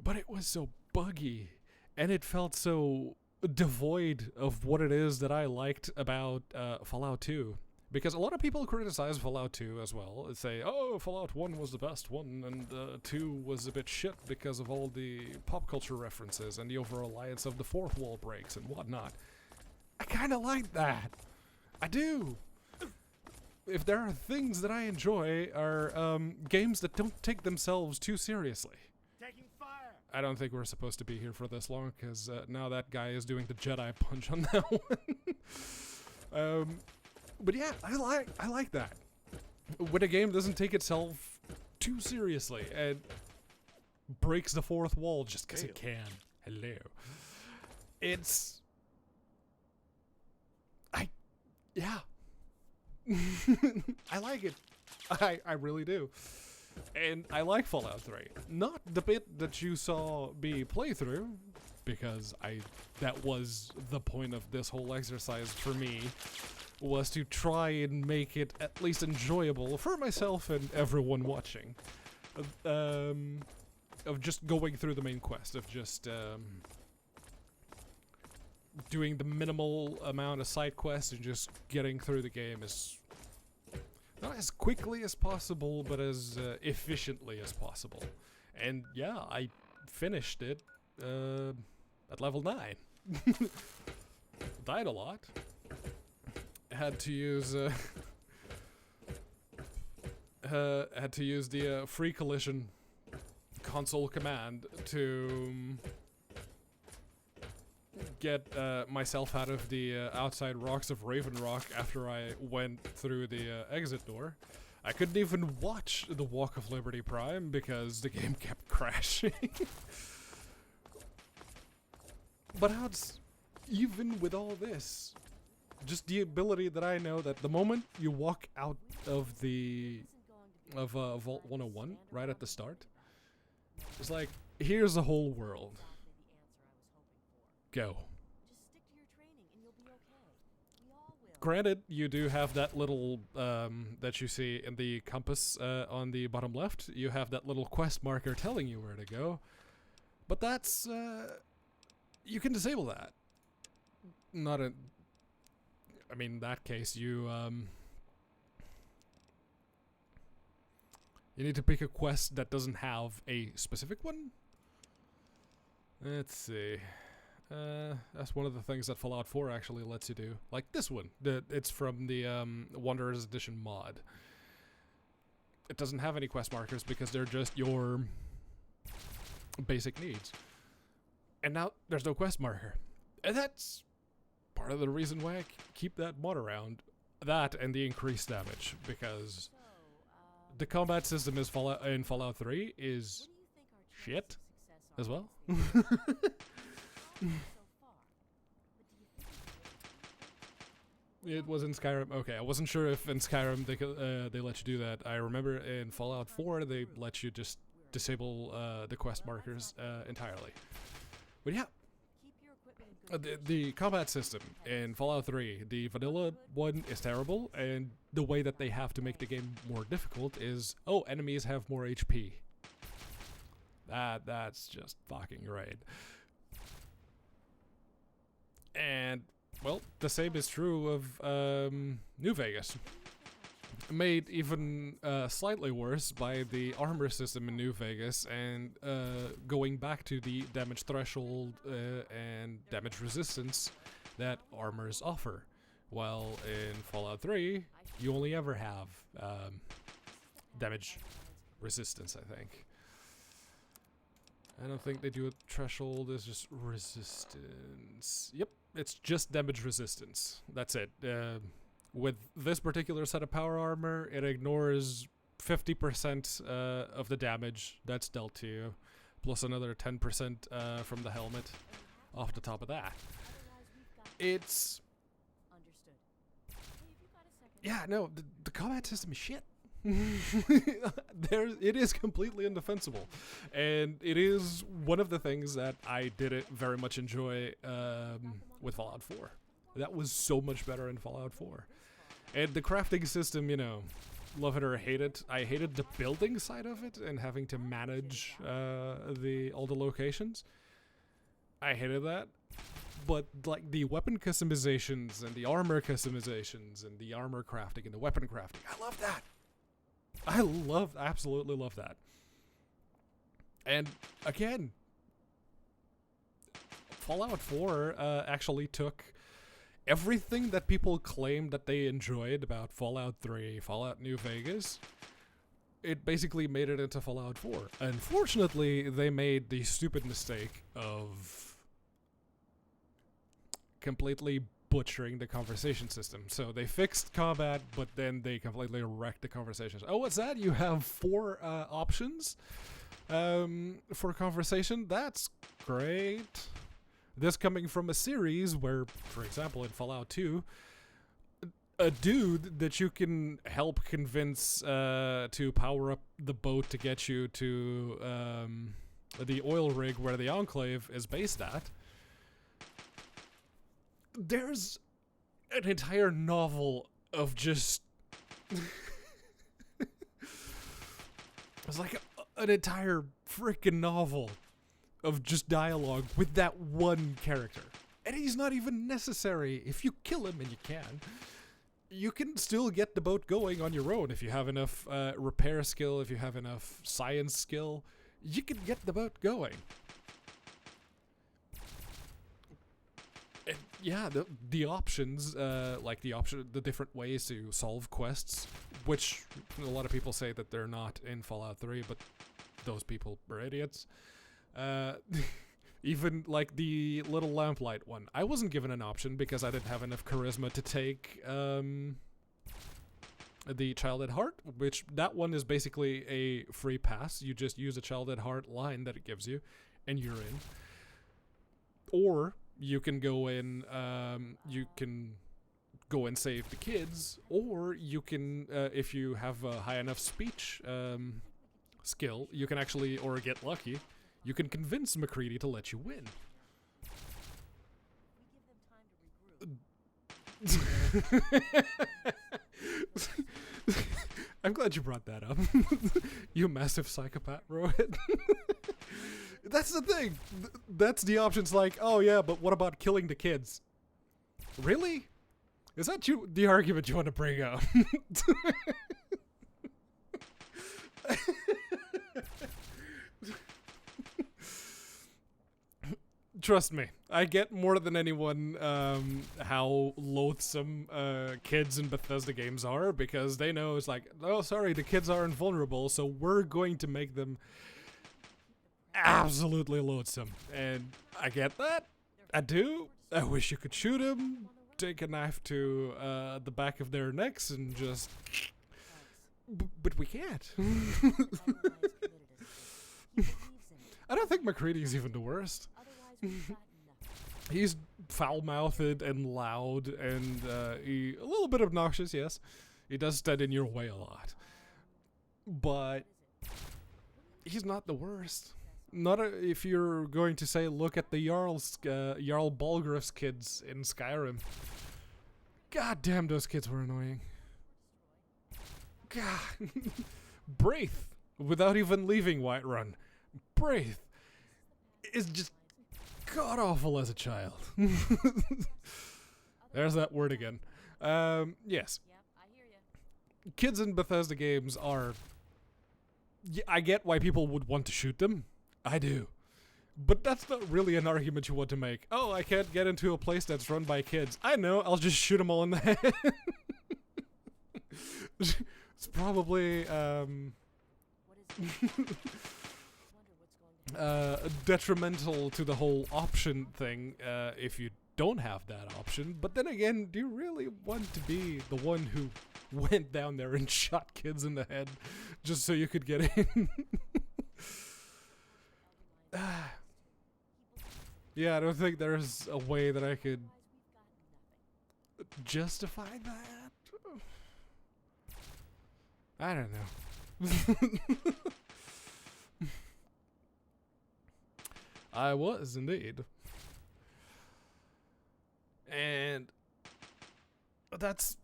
But it was so buggy, and it felt so devoid of what it is that I liked about Fallout 2. Because a lot of people criticize Fallout 2 as well. They say, oh, Fallout 1 was the best one, and 2 was a bit shit because of all the pop culture references and the over-reliance of the fourth wall breaks and whatnot. I kind of like that. I do. If there are things that I enjoy are games that don't take themselves too seriously. Taking fire. I don't think we're supposed to be here for this long, because now that guy is doing the Jedi punch on that one. But yeah, I like that. When a game doesn't take itself too seriously and breaks the fourth wall just because it can. Hello. Yeah. I like it. I really do. And I like Fallout 3. Not the bit that you saw me play through, because that was the point of this whole exercise for me, was to try and make it at least enjoyable for myself and everyone watching. Of just going through the main quest, of just doing the minimal amount of side quests and just getting through the game as not as quickly as possible, but as efficiently as possible. And yeah, I finished it at level 9. Died a lot. Had to use the free collision console command to get myself out of the outside rocks of Raven Rock after I went through the exit door. I couldn't even watch the Walk of Liberty Prime because the game kept crashing. But even with all this, just the ability that I know that the moment you walk out of Vault 101 right at the start, it's like, here's the whole world. Go. Granted, you do have that little that you see in the compass on the bottom left. You have that little quest marker telling you where to go, but that's you can disable that. I mean, in that case, you need to pick a quest that doesn't have a specific one. Let's see. That's one of the things that Fallout 4 actually lets you do. Like this one. It's from the Wanderer's Edition mod. It doesn't have any quest markers because they're just your basic needs. And now there's no quest marker. And that's part of the reason why I keep that mod around. That and the increased damage, because the combat system in Fallout 3 is shit as well. It was in Skyrim. Okay, I wasn't sure if in Skyrim they let you do that. I remember in Fallout 4 they let you just disable the quest markers entirely. But yeah, the combat system in Fallout 3, the vanilla one is terrible, and the way that they have to make the game more difficult is, oh, enemies have more HP. That's just fucking right. And, well, the same is true of New Vegas. Made even slightly worse by the armor system in New Vegas and going back to the damage threshold and damage resistance that armors offer. While in Fallout 3, you only ever have damage resistance, I think. I don't think they do a threshold, it's just resistance. Yep, it's just damage resistance. That's it. With this particular set of power armor, it ignores 50% of the damage that's dealt to you, plus another 10% from the helmet off the top of that. It's... Yeah, no, the combat system is shit. It is completely indefensible, and it is one of the things that I didn't very much enjoy with Fallout 4. That was so much better in Fallout 4. And the crafting system, you know, love it or hate it. I hated the building side of it and having to manage all the locations. I hated that. But like the weapon customizations and the armor customizations and the armor crafting and the weapon crafting, I love that. Absolutely love that. And again, Fallout 4 actually took everything that people claimed that they enjoyed about Fallout 3, Fallout New Vegas. It basically made it into Fallout 4. Unfortunately, they made the stupid mistake of completely butchering the conversation system. So they fixed combat, but then they completely wrecked the conversations. Oh, what's that? You have 4 options for conversation? That's great. This coming from a series where, for example, in Fallout 2, a dude that you can help convince to power up the boat to get you to the oil rig where the Enclave is based at. There's an entire novel of just... It's like an entire freaking novel of just dialogue with that one character. And he's not even necessary. If you kill him, and you can still get the boat going on your own. If you have enough repair skill, if you have enough science skill, you can get the boat going. And yeah, the options, the different ways to solve quests, which a lot of people say that they're not in Fallout 3, but those people are idiots. Even like the little lamplight one, I wasn't given an option because I didn't have enough charisma to take the Child at Heart, which that one is basically a free pass. You just use a Child at Heart line that it gives you, and you're in. Or you can go in, save the kids, or you can, if you have a high enough speech skill, you can actually, or get lucky, you can convince McCready to let you win. I'm glad you brought that up. You massive psychopath, Rohit. That's the thing. That's the options like, oh yeah, but what about killing the kids? Really? Is that the argument you want to bring up? Trust me, I get more than anyone how loathsome kids in Bethesda games are, because they know it's like, oh, sorry, the kids are invulnerable, so we're going to make them absolutely loathsome. And I get that. I do. I wish you could shoot them, take a knife to the back of their necks, and just... but we can't. I don't think McCready's even the worst. He's foul-mouthed and loud and a little bit obnoxious, yes. He does stand in your way a lot. But he's not the worst. Not if you're going to say, look at the Jarl Balgruuf's kids in Skyrim. God damn, those kids were annoying. God. Braith, without even leaving Whiterun. Braith is just god-awful as a child. There's that word again. Yes. Kids in Bethesda games are... I get why people would want to shoot them. I do. But that's not really an argument you want to make. Oh, I can't get into a place that's run by kids. I know, I'll just shoot them all in the head. It's probably... detrimental to the whole option thing if you don't have that option. But then again, do you really want to be the one who went down there and shot kids in the head just so you could get in? Yeah, I don't think there's a way that I could justify that. I don't know. I was indeed. And that's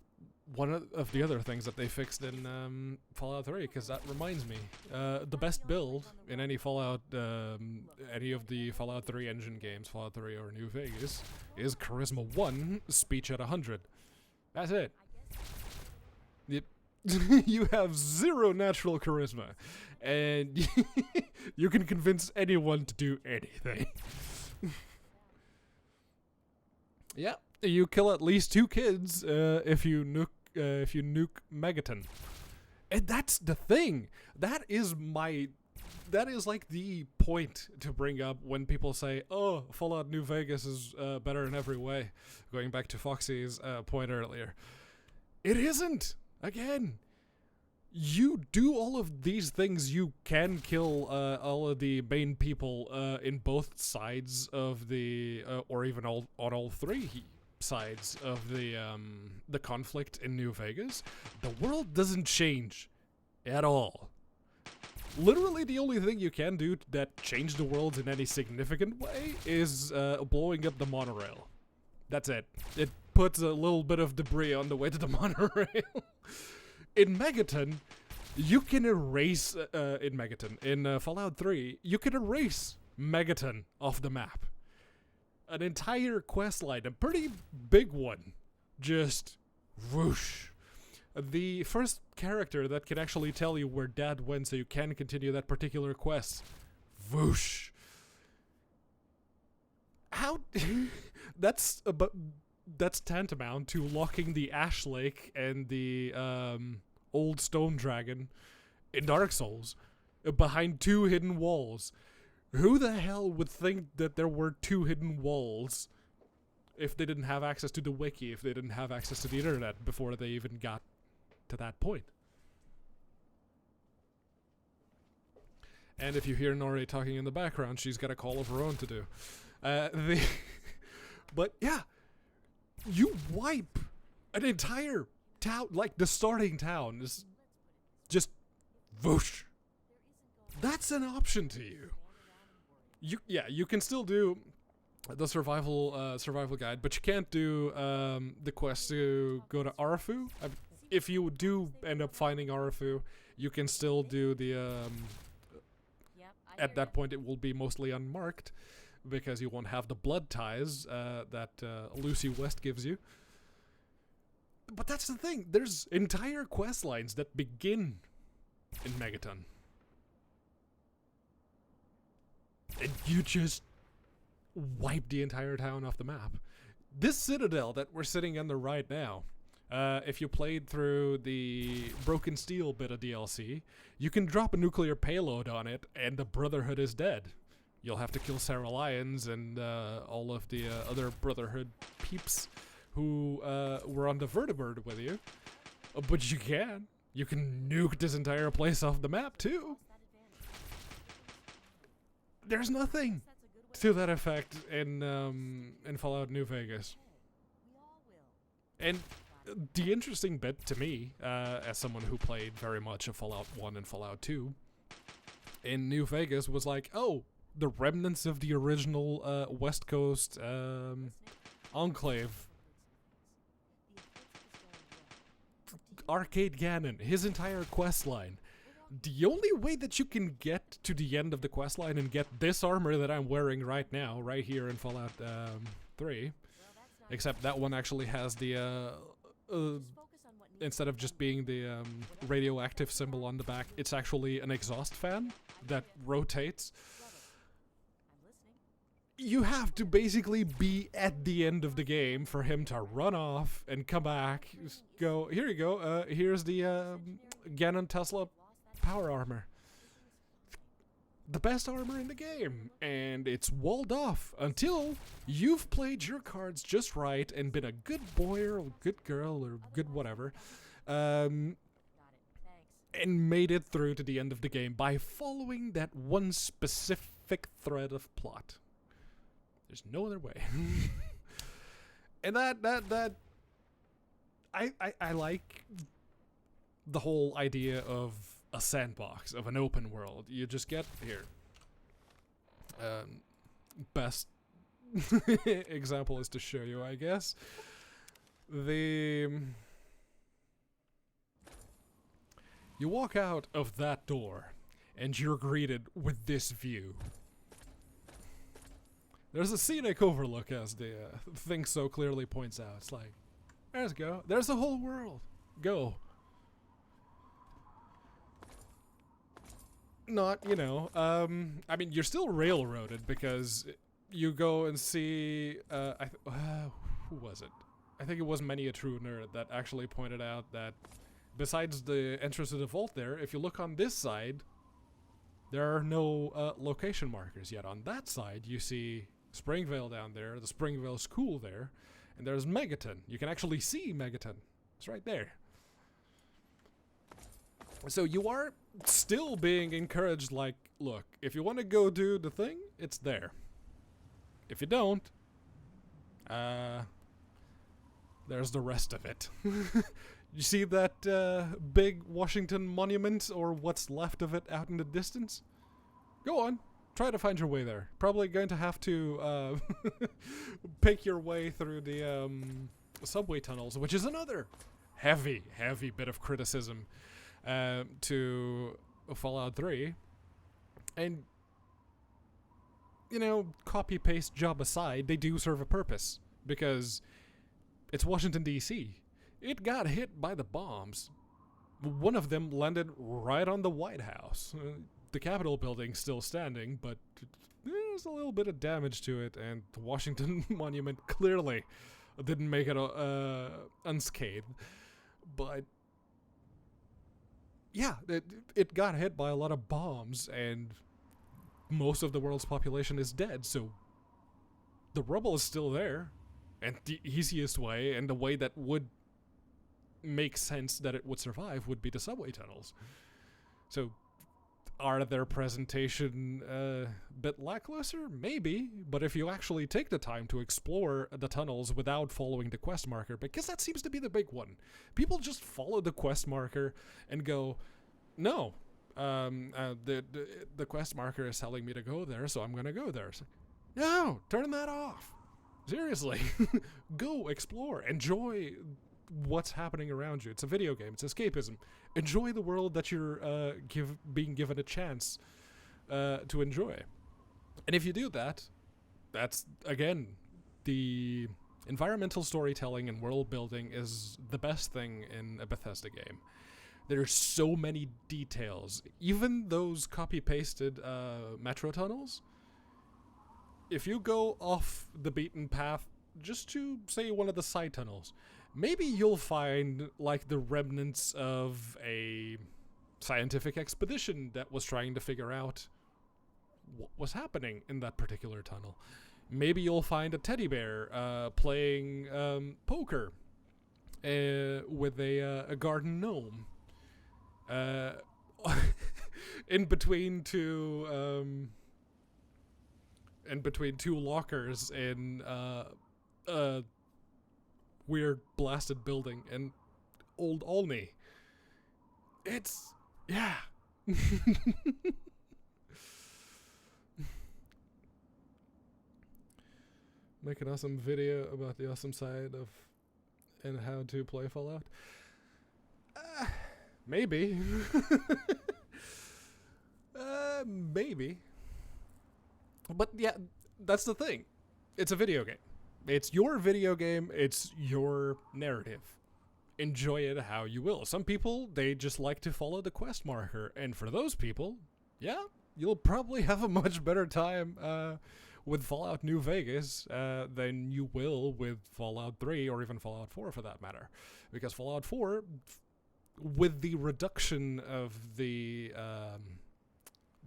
one of the other things that they fixed in Fallout 3, because that reminds me, the best build in any Fallout, any of the Fallout 3 engine games, Fallout 3 or New Vegas, is Charisma 1, speech at 100. That's it. Yep. You have 0 natural charisma, and you can convince anyone to do anything. Yeah, you kill at least 2 kids if you nuke Megaton, and that's the thing. That is like the point to bring up when people say, "Oh, Fallout New Vegas is better in every way." Going back to Foxy's point earlier, it isn't. Again, you do all of these things. You can kill all of the main people in both sides of the, or even on all 3 sides of the conflict in New Vegas. The world doesn't change at all. Literally, the only thing you can do that changed the world in any significant way is blowing up the monorail. That's it. It puts a little bit of debris on the way to the monorail. In Megaton, you can erase, in Fallout 3, you can erase Megaton off the map. An entire quest line, a pretty big one, just whoosh. The first character that can actually tell you where Dad went so you can continue that particular quest, whoosh. How? That's tantamount to locking the Ash Lake and the old stone dragon in Dark Souls behind 2 hidden walls. Who the hell would think that there were 2 hidden walls if they didn't have access to the wiki, if they didn't have access to the internet before they even got to that point? And if you hear Nori talking in the background, she's got a call of her own to do. But yeah, you wipe an entire town, like the starting town is just whoosh. That's an option to you. You can still do the survival guide, but you can't do the quest to go to Arafu. If you do end up finding Arafu, you can still do the at that point it will be mostly unmarked, because you won't have the blood ties that Lucy West gives you. But that's the thing. There's entire quest lines that begin in Megaton. And you just wipe the entire town off the map. This citadel that we're sitting under right now, if you played through the Broken Steel bit of DLC, you can drop a nuclear payload on it and the Brotherhood is dead. You'll have to kill Sarah Lyons and all of the other Brotherhood peeps who were on the Vertibird with you. But you can. You can nuke this entire place off the map, too. There's nothing to that effect in Fallout New Vegas. And the interesting bit to me, as someone who played very much of Fallout 1 and Fallout 2, in New Vegas was like, oh, the remnants of the original West Coast enclave. Arcade Ganon, his entire quest line. The only way that you can get to the end of the quest line and get this armor that I'm wearing right now, right here in Fallout 3, except that one actually has the, instead of just being the radioactive symbol on the back, it's actually an exhaust fan that rotates. You have to basically be at the end of the game for him to run off and come back, go, here you go, here's the Ganon Tesla power armor. The best armor in the game, and it's walled off until you've played your cards just right and been a good boy or a good girl or good whatever, and made it through to the end of the game by following that one specific thread of plot. There's no other way. And that I like the whole idea of a sandbox, of an open world. You just get here. Best example is to show you, I guess. You walk out of that door, and you're greeted with this view. There's a scenic overlook, as the thing so clearly points out. It's like, there's go. There's the whole world. Go. Not, you know, I mean, you're still railroaded because you go and see, who was it? I think it was Many a True Nerd that actually pointed out that besides the entrance to the vault there, if you look on this side, there are no location markers yet. On that side, you see Springvale down there, the Springvale School there, and there's Megaton. You can actually see Megaton. It's right there. So you are still being encouraged, like, look, if you want to go do the thing, it's there. If you don't, there's the rest of it. You see that big Washington monument, or what's left of it out in the distance? Go on, try to find your way there. Probably going to have to pick your way through the subway tunnels, which is another heavy bit of criticism to Fallout 3. And, you know, copy-paste job aside, they do serve a purpose, because it's Washington, D.C. It got hit by the bombs. One of them landed right on the White House. The Capitol building's still standing, but there's a little bit of damage to it, and the Washington Monument clearly didn't make it unscathed. But yeah, it got hit by a lot of bombs, and most of the world's population is dead, so the rubble is still there. And the easiest way, and the way that would make sense that it would survive, would be the subway tunnels. So, are their presentation a bit lackluster? Maybe, but if you actually take the time to explore the tunnels without following the quest marker, because that seems to be the big one. People just follow the quest marker and go, no, the quest marker is telling me to go there, so I'm gonna go there. So, no, turn that off. Seriously. Go explore. Enjoy what's happening around you. It's a video game. It's escapism. Enjoy the world that you're being given a chance to enjoy. And if you do that, that's, again, the environmental storytelling and world building is the best thing in a Bethesda game. There's so many details. Even those copy-pasted metro tunnels, if you go off the beaten path, just to, say, one of the side tunnels, maybe you'll find, like, the remnants of a scientific expedition that was trying to figure out what was happening in that particular tunnel. Maybe you'll find a teddy bear playing poker with a garden gnome in between two lockers in a weird blasted building in Old Olney. It's, yeah. Make an awesome video about the awesome side of and how to play Fallout. Maybe. Maybe. But yeah, that's the thing. It's a video game. It's your video game. It's your narrative. Enjoy it how you will. Some people, they just like to follow the quest marker. And for those people, yeah, you'll probably have a much better time with Fallout New Vegas than you will with Fallout 3 or even Fallout 4 for that matter. Because Fallout 4, with the reduction of the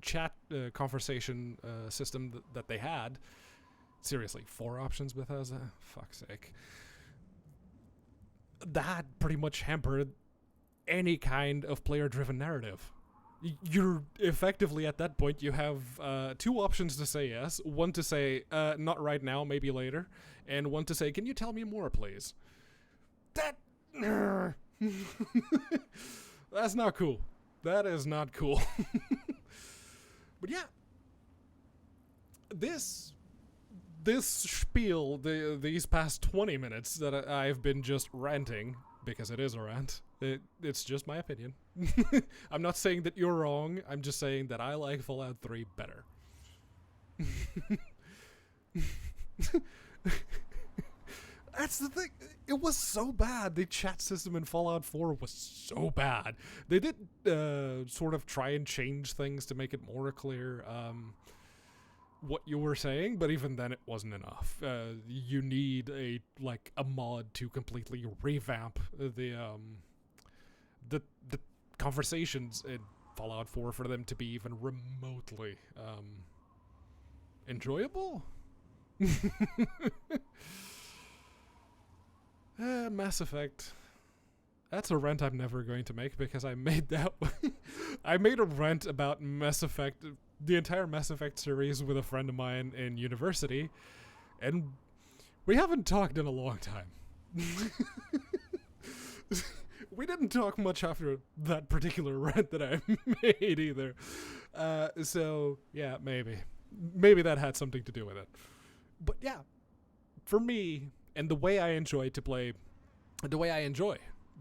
chat conversation system that they had, seriously, 4 options, Bethesda? Fuck's sake. That pretty much hampered any kind of player-driven narrative. You're effectively, at that point, you have 2 options to say yes. One to say, not right now, maybe later. And one to say, can you tell me more, please? That... That's not cool. That is not cool. But yeah, this spiel, these past 20 minutes that I've been just ranting, because it is a rant, it's just my opinion. I'm not saying that you're wrong, I'm just saying that I like Fallout 3 better. That's the thing. It was so bad. The chat system in Fallout 4 was so bad. They did sort of try and change things to make it more clear what you were saying, but even then it wasn't enough. You need a mod to completely revamp the conversations in Fallout 4 for them to be even remotely enjoyable. Mass Effect. That's a rant I'm never going to make because I made that. I made a rant about Mass Effect, the entire Mass Effect series, with a friend of mine in university, and we haven't talked in a long time. We didn't talk much after that particular rant that I made either. So yeah, maybe that had something to do with it. But yeah, for me, and the way I enjoy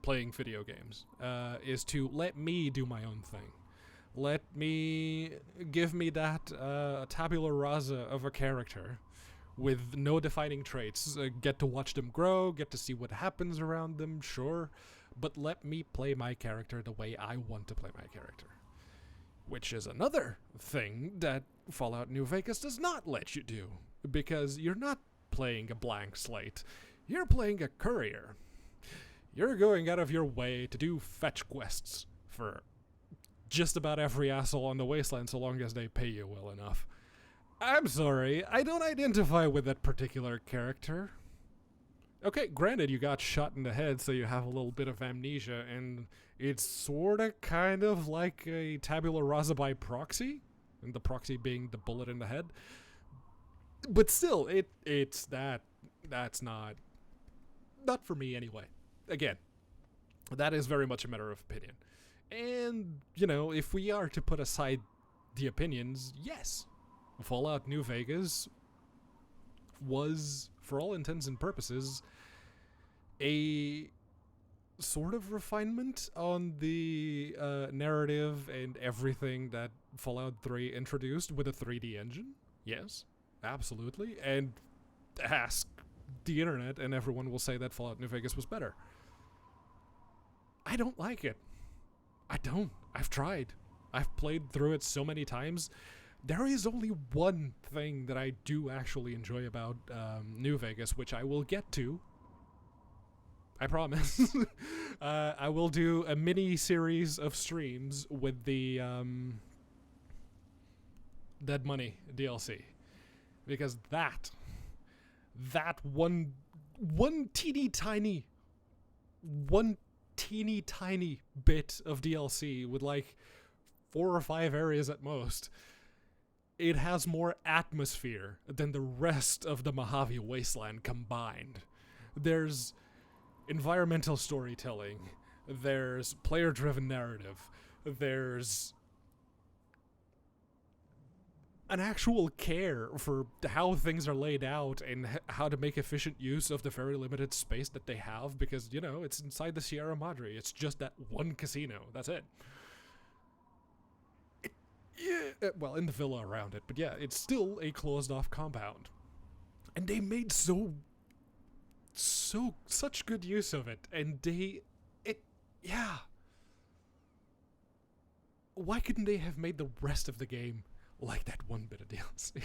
playing video games is to let me do my own thing. Give me that tabula rasa of a character with no defining traits. Get to watch them grow, get to see what happens around them, sure, but let me play my character the way I want to play my character. Which is another thing that Fallout New Vegas does not let you do, because you're not playing a blank slate. You're playing a courier. You're going out of your way to do fetch quests for just about every asshole on the wasteland so long as they pay you well enough. I'm sorry, I don't identify with that particular character. Okay, granted, you got shot in the head, so you have a little bit of amnesia, and it's sorta kind of like a tabula rasa by proxy, and the proxy being the bullet in the head. But still, that's not for me anyway. Again, that is very much a matter of opinion. And, if we are to put aside the opinions, yes, Fallout New Vegas was, for all intents and purposes, a sort of refinement on the narrative and everything that Fallout 3 introduced with a 3D engine. Yes, absolutely. And ask the internet and everyone will say that Fallout New Vegas was better. I don't like it. I don't. I've tried. I've played through it so many times. There is only one thing that I do actually enjoy about New Vegas, which I will get to. I promise. I will do a mini series of streams with the Dead Money DLC. Because that one teeny tiny bit of DLC with 4 or 5 areas at most, it has more atmosphere than the rest of the Mojave Wasteland combined. There's environmental storytelling, there's player-driven narrative, there's an actual care for how things are laid out and how to make efficient use of the very limited space that they have, because, it's inside the Sierra Madre. It's just that one casino. That's it. Well, in the villa around it, but yeah, it's still a closed-off compound. And they made such good use of it, and why couldn't they have made the rest of the game like that one bit of DLC?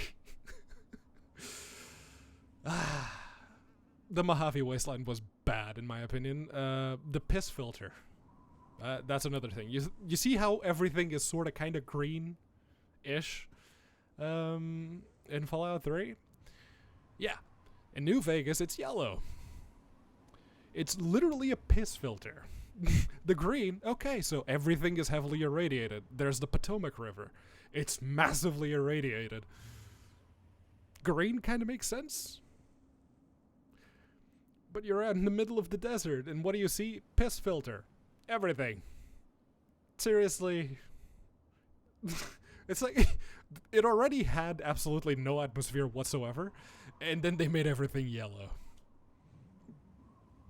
The Mojave Wasteland was bad, in my opinion. The piss filter. That's another thing. You see how everything is sort of kind of green-ish in Fallout 3? Yeah. In New Vegas, it's yellow. It's literally a piss filter. The green, okay, so everything is heavily irradiated. There's the Potomac River. It's massively irradiated. Green kind of makes sense. But you're out in the middle of the desert, and what do you see? Piss filter. Everything. seriously, it's like it already had absolutely no atmosphere whatsoever, and then they made everything yellow.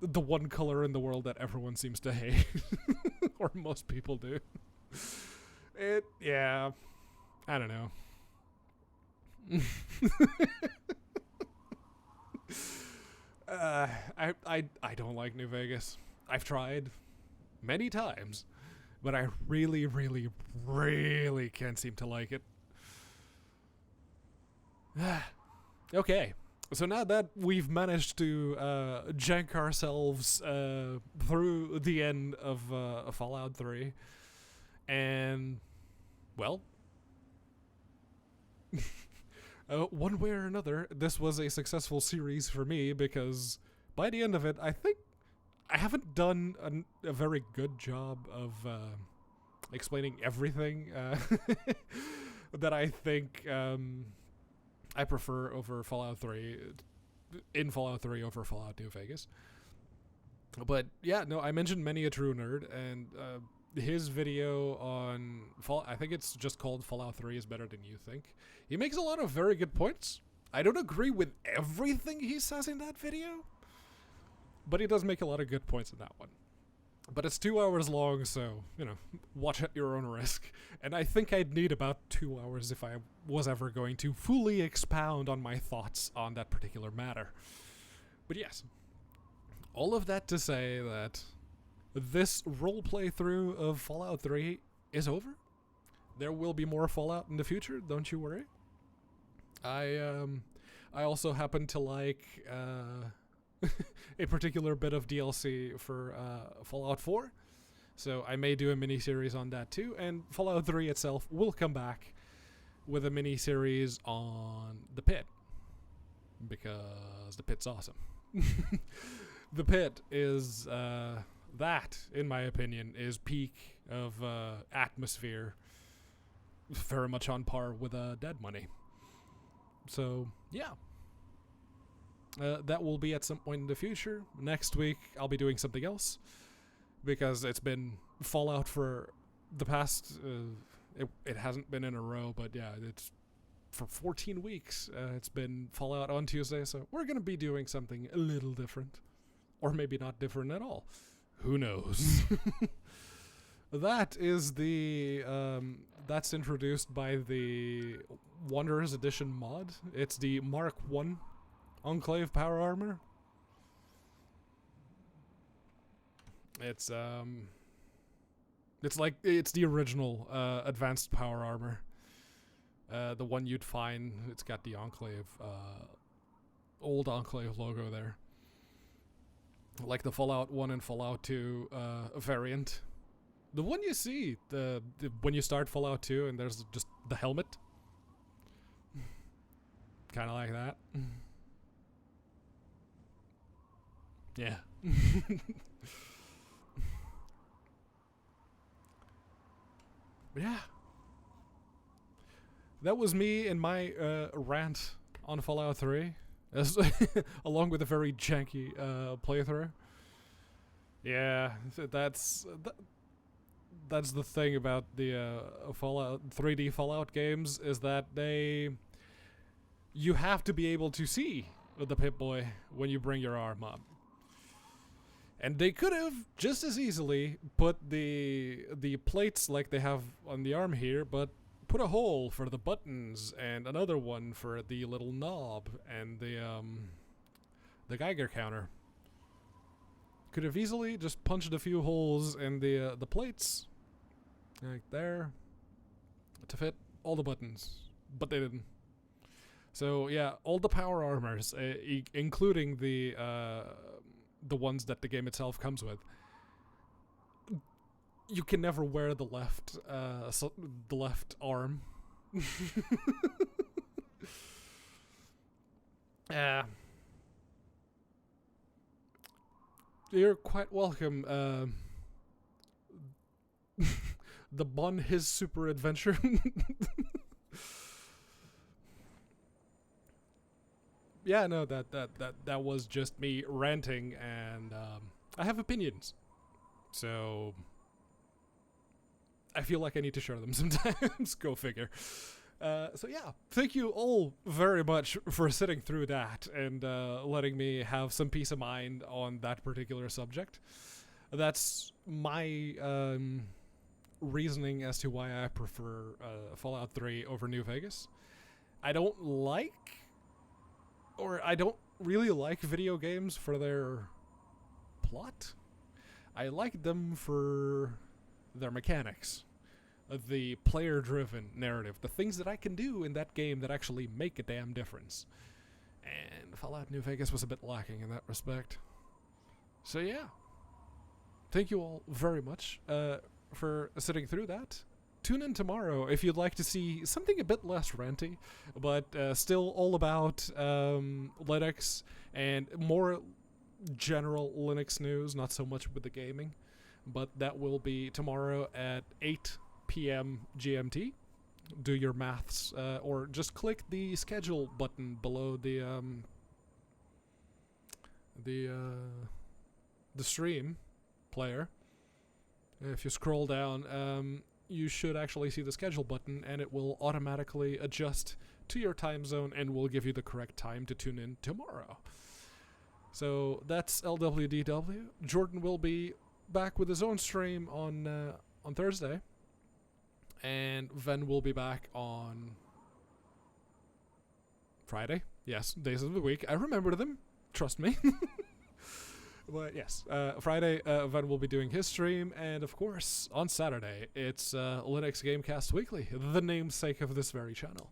The one color in the world that everyone seems to hate, or most people do. Yeah, I don't know. I don't like New Vegas. I've tried many times, but I really, really, really can't seem to like it. Okay, so now that we've managed to jank ourselves through the end of Fallout 3, and, well, one way or another, this was a successful series for me, because by the end of it, I think I haven't done a very good job of explaining everything that I think I prefer over Fallout 3, in Fallout 3 over Fallout New Vegas. But yeah, no, I mentioned Many a True Nerd, and his video on I think it's just called Fallout 3 is Better Than You Think. He makes a lot of very good points. I don't agree with everything he says in that video, but he does make a lot of good points in that one. But it's 2 hours long, so, you know, watch at your own risk. And I think I'd need about 2 hours if I was ever going to fully expound on my thoughts on that particular matter. But yes, all of that to say that this role playthrough of Fallout 3 is over. There will be more Fallout in the future, don't you worry. I also happen to like a particular bit of DLC for Fallout 4, so I may do a mini-series on that too, and Fallout 3 itself will come back with a mini-series on the Pit, because the Pit's awesome. The Pit is, that, in my opinion, is peak of atmosphere, very much on par with Dead Money. So, yeah. That will be at some point in the future. Next week, I'll be doing something else, because it's been Fallout for the past, it hasn't been in a row, but yeah, it's for 14 weeks. It's been Fallout on Tuesday, so we're going to be doing something a little different. Or maybe not different at all. Who knows? That is the, that's introduced by the Wanderers Edition mod. It's the Mark 1 Enclave Power Armor. It's like, it's the original, Advanced Power Armor. The one you'd find, it's got the Enclave, old Enclave logo there. Like the Fallout 1 and Fallout 2 variant. The one you see when you start Fallout 2 and there's just the helmet. Kind of like that. Yeah. But yeah. That was me and my rant on Fallout 3. Along with a very janky playthrough. Yeah, that's the thing about the Fallout 3D Fallout games, is that you have to be able to see the Pip-Boy when you bring your arm up. And they could have just as easily put the plates like they have on the arm here, but put a hole for the buttons and another one for the little knob and the Geiger counter. Could have easily just punched a few holes in the plates, like there, to fit all the buttons, but they didn't. So yeah, all the power armors, including the ones that the game itself comes with, you can never wear the left arm. You're quite welcome. The Bun His Super Adventure. Yeah, no, that was just me ranting, and I have opinions. So I feel like I need to share them sometimes. Go figure. So yeah, thank you all very much for sitting through that and letting me have some peace of mind on that particular subject. That's my reasoning as to why I prefer Fallout 3 over New Vegas. I don't really like video games for their plot. I like them for their mechanics. The player-driven narrative, the things that I can do in that game that actually make a damn difference. And Fallout New Vegas was a bit lacking in that respect. So yeah. Thank you all very much for sitting through that. Tune in tomorrow if you'd like to see something a bit less ranty, but still all about Linux and more general Linux news, not so much with the gaming. But that will be tomorrow at 8 p.m. GMT. Do your maths, or just click the schedule button below the stream player. If you scroll down, you should actually see the schedule button, and it will automatically adjust to your time zone and will give you the correct time to tune in tomorrow. So that's LWDW. Jordan will be back with his own stream on Thursday, and Ven will be back on Friday. Yes, days of the week. I remember them. Trust me. But yes, Friday, Ven will be doing his stream, and of course, on Saturday, it's Linux Gamecast Weekly, the namesake of this very channel.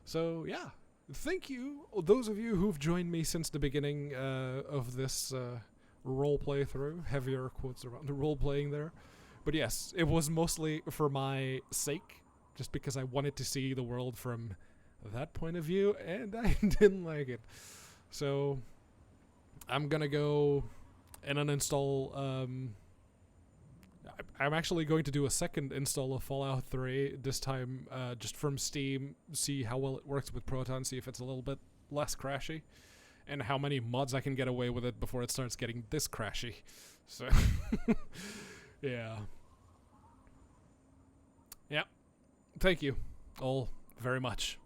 So yeah, thank you, those of you who've joined me since the beginning of this role playthrough. Heavier quotes around the role playing there. But yes, it was mostly for my sake, just because I wanted to see the world from that point of view, and I didn't like it. So I'm gonna go and uninstall. I'm actually going to do a second install of Fallout 3, this time just from Steam, see how well it works with Proton, see if it's a little bit less crashy, and how many mods I can get away with it before it starts getting this crashy. So, yeah. Yeah. Thank you all very much.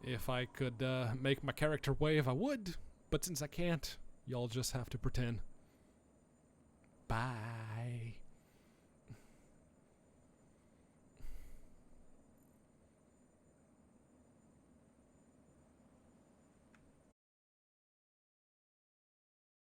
If I could make my character wave, I would, but since I can't, y'all just have to pretend. Bye.